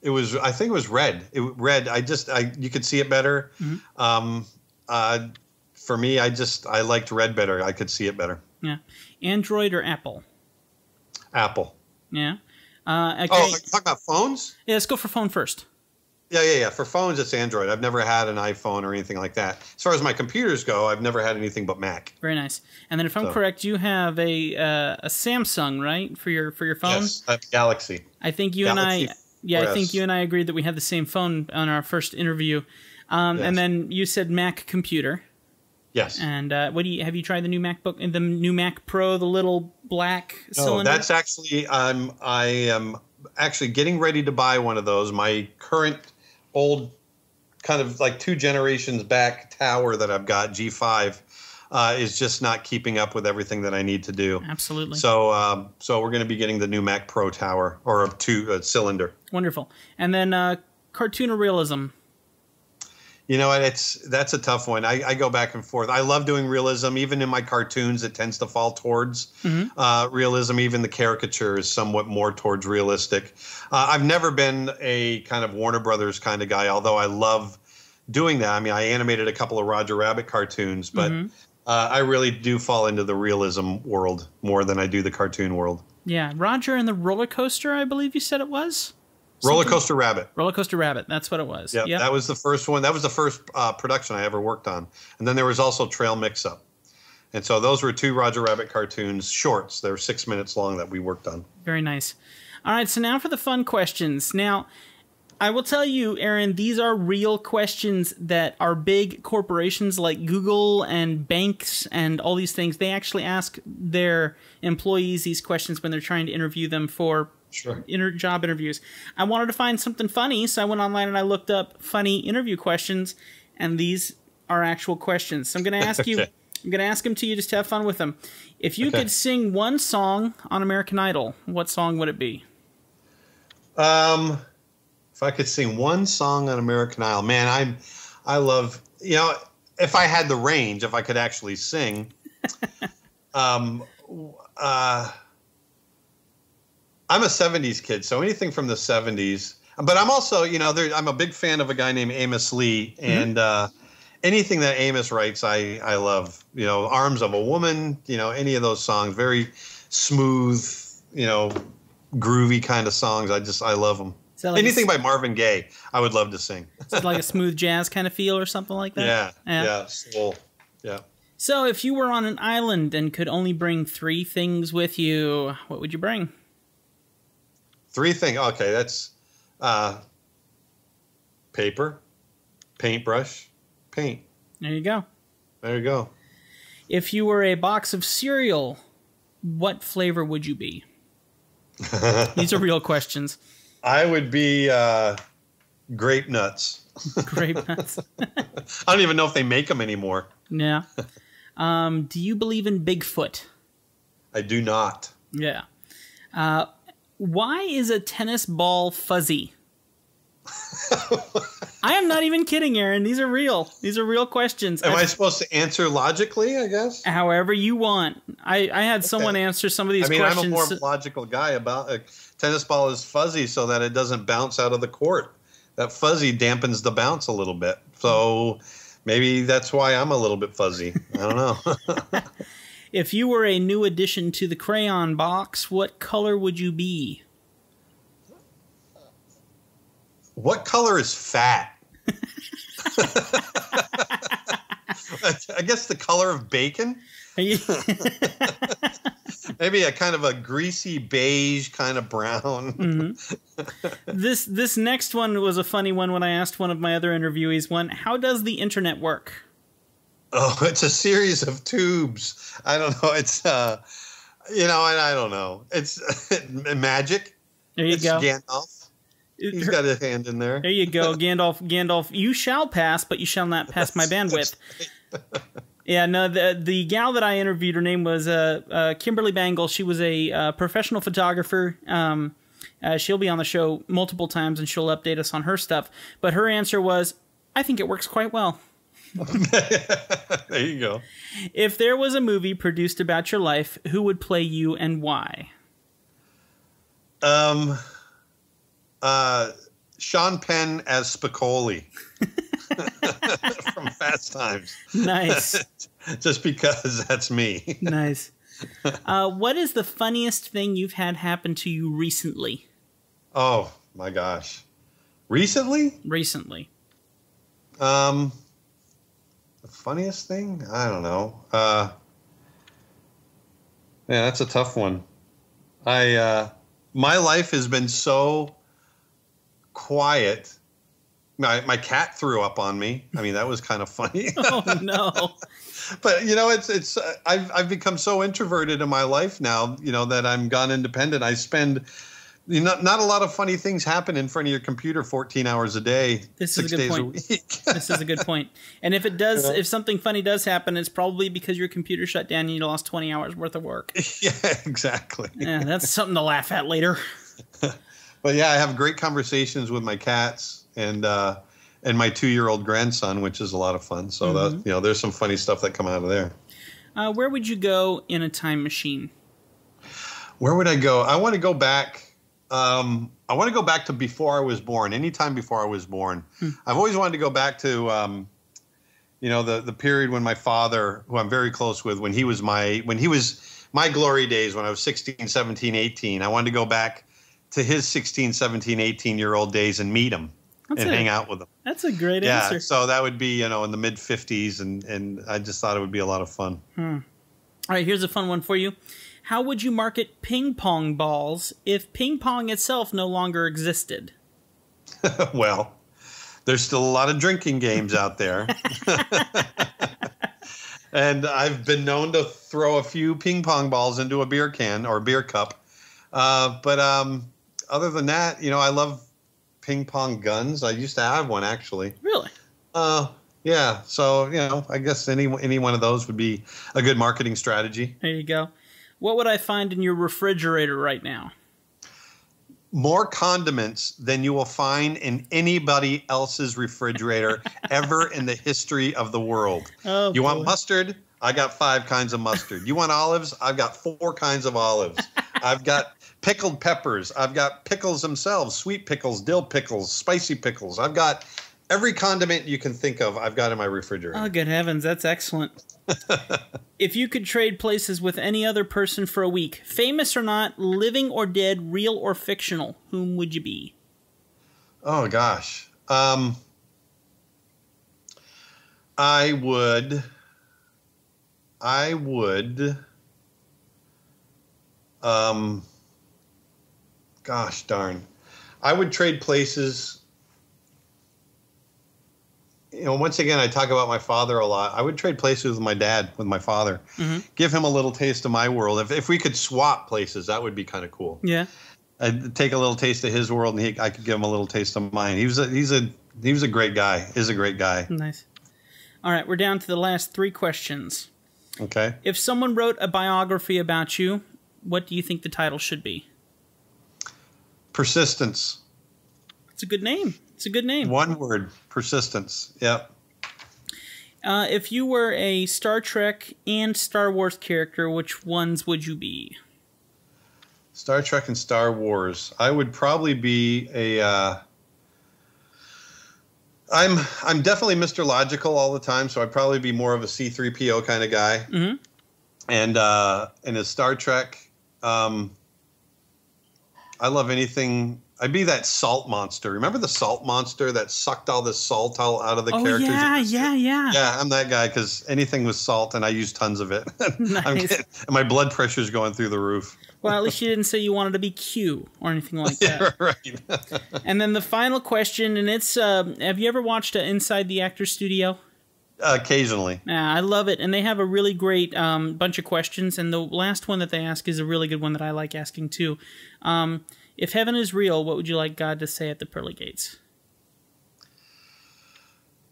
I think it was red. Red. You could see it better. Mm-hmm. For me, I liked red better. I could see it better. Yeah. Android or Apple? Apple. Yeah. Okay. Oh, are you talking about phones? Yeah, let's go for phone first. Yeah. For phones, it's Android. I've never had an iPhone or anything like that. As far as my computers go, I've never had anything but Mac. Very nice. And then, if I'm correct, you have a Samsung, right, for your phone? Yes, Galaxy. I think you and I. Yeah, I think you and I agreed that we had the same phone on our first interview. Yes. And then you said Mac computer. Yes. And have you tried the new MacBook, the new Mac Pro, the little black cylinder? No, that's actually I am actually getting ready to buy one of those. My current old, kind of like 2 generations back tower that I've got, G5, is just not keeping up with everything that I need to do. Absolutely. So we're going to be getting the new Mac Pro tower, or a cylinder. Wonderful. And then cartoon or realism? That's a tough one. I go back and forth. I love doing realism. Even in my cartoons, it tends to fall towards realism. Even the caricature is somewhat more towards realistic. I've never been a kind of Warner Brothers kind of guy, although I love doing that. I mean, I animated a couple of Roger Rabbit cartoons, but I really do fall into the realism world more than I do the cartoon world. Yeah, Roger and the roller coaster, I believe you said it was? Roller Coaster Rabbit. Roller Coaster Rabbit. That's what it was. Yeah, yep. That was the first one. That was the first production I ever worked on. And then there was also Trail Mix-Up. And so those were 2 Roger Rabbit cartoons, shorts. They were 6 minutes long that we worked on. Very nice. All right, so now for the fun questions. Now, I will tell you, Aaron, these are real questions that are big corporations like Google and banks and all these things. They actually ask their employees these questions when they're trying to interview them for job interviews. I wanted to find something funny, so I went online and I looked up funny interview questions, and these are actual questions. So I'm going to ask you. I'm going to ask them to you just to have fun with them. If you could sing one song on American Idol, what song would it be? If I could sing one song on American Idol, man, I love, if I had the range, if I could actually sing, I'm a 70s kid, so anything from the 70s. But I'm also, I'm a big fan of a guy named Amos Lee, and anything that Amos writes, I love. Arms of a Woman, any of those songs, very smooth, groovy kind of songs. I love them. Like anything by Marvin Gaye, I would love to sing. Is it like a smooth jazz kind of feel or something like that? Yeah, soul, yeah. So if you were on an island and could only bring 3 things with you, what would you bring? 3 things. Okay, that's paper, paintbrush, paint. There you go. There you go. If you were a box of cereal, what flavor would you be? These are real questions. I would be grape nuts. Grape nuts. I don't even know if they make them anymore. Yeah. Do you believe in Bigfoot? I do not. Yeah. Why is a tennis ball fuzzy? I am not even kidding, Aaron. These are real. These are real questions. Am I supposed to answer logically, I guess? However you want. I had someone answer some of these questions. I'm a more logical guy about a tennis ball is fuzzy so that it doesn't bounce out of the court. That fuzzy dampens the bounce a little bit. So maybe that's why I'm a little bit fuzzy. I don't know. If you were a new addition to the crayon box, what color would you be? What color is fat? I guess the color of bacon? Maybe a kind of a greasy beige kind of brown. Mm-hmm. This next one was a funny one when I asked one of my other interviewees how does the internet work? Oh, it's a series of tubes. I don't know. It's I don't know. It's magic. There you go. Gandalf. He's got a hand in there. There you go, Gandalf. You shall pass, but you shall not pass my bandwidth. Yeah, no, the gal that I interviewed, her name was Kimberly Bangle. She was a professional photographer. She'll be on the show multiple times, and she'll update us on her stuff. But her answer was, I think it works quite well. There you go. If there was a movie produced about your life, who would play you and why? Sean Penn as Spicoli from Fast Times. Nice. Just because that's me. Nice. What is the funniest thing you've had happen to you recently? Oh, my gosh. Recently? Recently. The funniest thing? I don't know. Yeah, that's a tough one. My life has been so quiet. My cat threw up on me. I mean, that was kind of funny. Oh no! But it's I've become so introverted in my life now. That I'm gone independent. I spend not a lot of funny things happen in front of your computer 14 hours a day. This is 6 a good days point. a week. This is a good point. And if it does, if something funny does happen, it's probably because your computer shut down and you lost 20 hours worth of work. Yeah, exactly. Yeah, that's something to laugh at later. But yeah, I have great conversations with my cats and my 2-year-old grandson, which is a lot of fun. So that there's some funny stuff that come out of there. Where would you go in a time machine? Where would I go? I want to go back. I want to go back to before I was born. Anytime before I was born. I've always wanted to go back to the period when my father, who I'm very close with, when he was my glory days, when I was 16, 17, 18. I wanted to go back to his 16, 17, 18-year-old days and meet him and hang out with him. That's a great answer. Yeah, so that would be, in the mid-50s, and I just thought it would be a lot of fun. All right, here's a fun one for you. How would you market ping pong balls if ping pong itself no longer existed? Well, there's still a lot of drinking games out there. And I've been known to throw a few ping pong balls into a beer can or a beer cup. But other than that, I love ping pong guns. I used to have one, actually. Really? Yeah. So, I guess any one of those would be a good marketing strategy. There you go. What would I find in your refrigerator right now? More condiments than you will find in anybody else's refrigerator ever in the history of the world. Oh, you want mustard? I got 5 kinds of mustard. You want olives? I've got 4 kinds of olives. I've got pickled peppers. I've got pickles themselves, sweet pickles, dill pickles, spicy pickles. I've got every condiment you can think of, I've got in my refrigerator. Oh, good heavens. That's excellent. If you could trade places with any other person for a week, famous or not, living or dead, real or fictional, whom would you be? Oh, gosh. I would, gosh darn. I would trade places. Once again, I talk about my father a lot. I would trade places with my dad, with my father. Give him a little taste of my world. If we could swap places, that would be kind of cool. Yeah. I'd take a little taste of his world, and I could give him a little taste of mine. He was a great guy. Is a great guy. Nice. All right, we're down to the last 3 questions. Okay. If someone wrote a biography about you, what do you think the title should be? Persistence. It's a good name. It's a good name. One word, persistence. Yep. If you were a Star Trek and Star Wars character, which ones would you be? Star Trek and Star Wars. I would probably be a. I'm definitely Mr. Logical all the time, so I'd probably be more of a C-3PO kind of guy. And in a Star Trek, I love anything. I'd be that salt monster. Remember the salt monster that sucked all the salt out of the characters? Yeah. Yeah, I'm that guy because anything with salt, and I use tons of it. Nice. And my blood pressure's going through the roof. Well, at least you didn't say you wanted to be Q or anything like that. Yeah, right. And then the final question, and it's, have you ever watched Inside the Actor's Studio? Occasionally. Yeah, I love it. And they have a really great bunch of questions. And the last one that they ask is a really good one that I like asking too. If heaven is real, what would you like God to say at the pearly gates?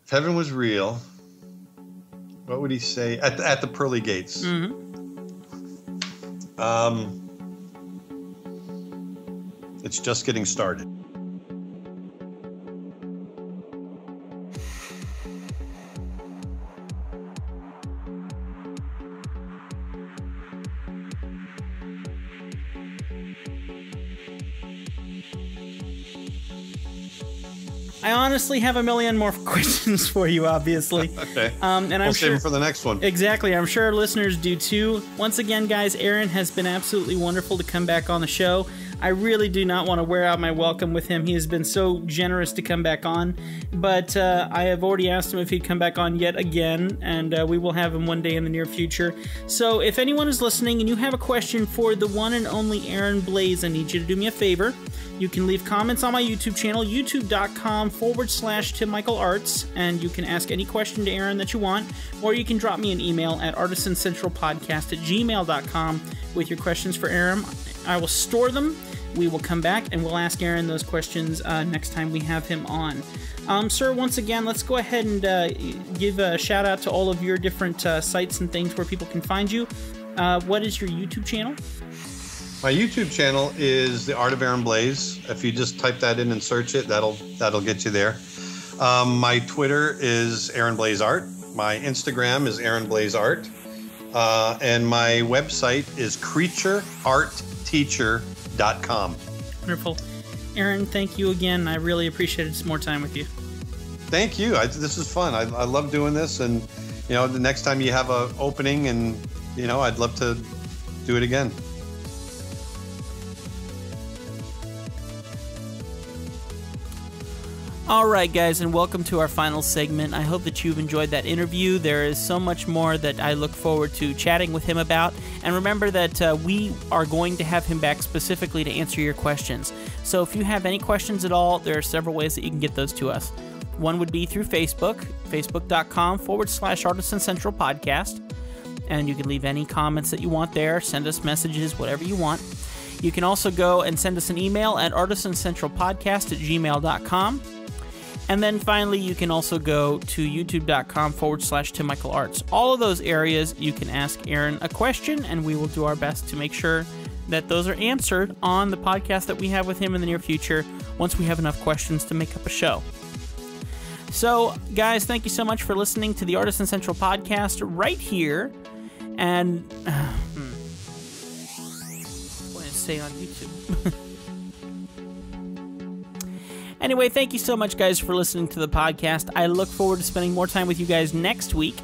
If heaven was real, what would he say at the pearly gates? Mm-hmm. It's just getting started. I honestly have a million more questions for you, obviously. Okay. And I'm we'll sure save them for the next one. Exactly. I'm sure our listeners do too. Once again, guys, Aaron has been absolutely wonderful to come back on the show. I really do not want to wear out my welcome with him. He has been so generous to come back on. But I have already asked him if he'd come back on yet again, and we will have him one day in the near future. So if anyone is listening and you have a question for the one and only Aaron Blaise, I need you to do me a favor. You can leave comments on my YouTube channel, youtube.com/TimMichaelArts, and you can ask any question to Aaron that you want, or you can drop me an email at artisancentralpodcast@gmail.com with your questions for Aaron. I will store them. We will come back and we'll ask Aaron those questions next time we have him on. Sir, once again, let's go ahead and give a shout out to all of your different sites and things where people can find you. What is your YouTube channel? My YouTube channel is The Art of Aaron Blaise. If you just type that in and search it, that'll get you there. My Twitter is Aaron Blaise Art. My Instagram is Aaron Blaise Art. And my website is creatureartteacher.com. Wonderful. Aaron, thank you again. I really appreciated some more time with you. Thank you. This is fun. I love doing this. And, the next time you have an opening and, I'd love to do it again. All right, guys, and welcome to our final segment. I hope that you've enjoyed that interview. There is so much more that I look forward to chatting with him about. And remember that we are going to have him back specifically to answer your questions. So if you have any questions at all, there are several ways that you can get those to us. One would be through Facebook, facebook.com/Artisan Central Podcast. And you can leave any comments that you want there, send us messages, whatever you want. You can also go and send us an email at artisancentralpodcast@gmail.com. And then finally, you can also go to youtube.com/TimMichaelArts. All of those areas, you can ask Aaron a question, and we will do our best to make sure that those are answered on the podcast that we have with him in the near future once we have enough questions to make up a show. So, guys, thank you so much for listening to the Artisan Central Podcast right here. And, what did I say on YouTube? Anyway, thank you so much, guys, for listening to the podcast. I look forward to spending more time with you guys next week,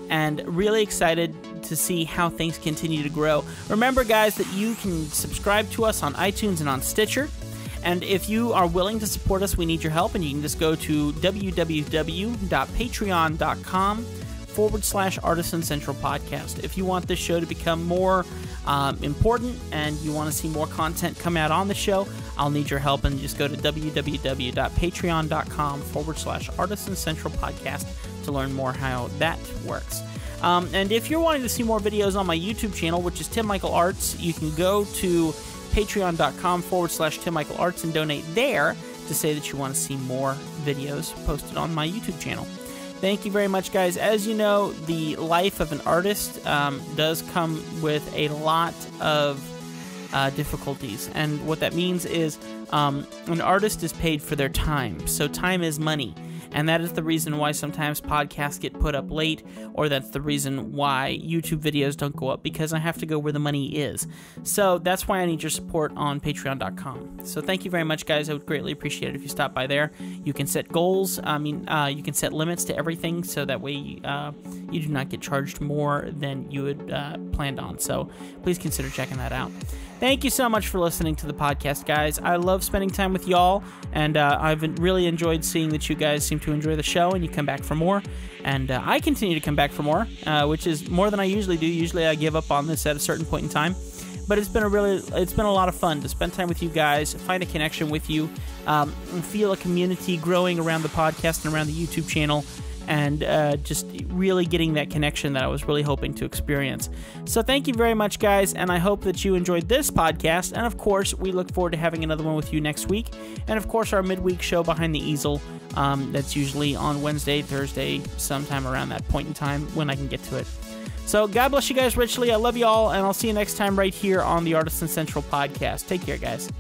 and really excited to see how things continue to grow. Remember, guys, that you can subscribe to us on iTunes and on Stitcher. And if you are willing to support us, we need your help, and you can just go to www.patreon.com/Artisan Central Podcast. If you want this show to become more important and you want to see more content come out on the show, I'll need your help, and just go to www.patreon.com/Artisan Central Podcast to learn more how that works. And if you're wanting to see more videos on my YouTube channel, which is Tim Michael Arts, you can go to patreon.com/Tim Michael Arts and donate there to say that you want to see more videos posted on my YouTube channel. Thank you very much, guys. As you know, the life of an artist does come with a lot of difficulties. And what that means is an artist is paid for their time. So time is money. And that is the reason why sometimes podcasts get put up late, or that's the reason why YouTube videos don't go up, because I have to go where the money is. So that's why I need your support on patreon.com. So thank you very much, guys. I would greatly appreciate it if you stop by there. You can set goals. You can set limits to everything, so that way you do not get charged more than you had planned on. So please consider checking that out. Thank you so much for listening to the podcast, guys. I love spending time with y'all, and I've really enjoyed seeing that you guys seem to enjoy the show and you come back for more. And I continue to come back for more, which is more than I usually do. Usually I give up on this at a certain point in time. But it's been a lot of fun to spend time with you guys, find a connection with you, feel a community growing around the podcast and around the YouTube channel. and just really getting that connection that I was really hoping to experience. So thank you very much, guys, and I hope that you enjoyed this podcast. And of course, we look forward to having another one with you next week. And of course, our midweek show Behind the Easel, that's usually on Wednesday, Thursday, sometime around that point in time when I can get to it. So God bless you guys richly. I love you all, and I'll see you next time right here on the Artisan Central podcast. Take care, guys.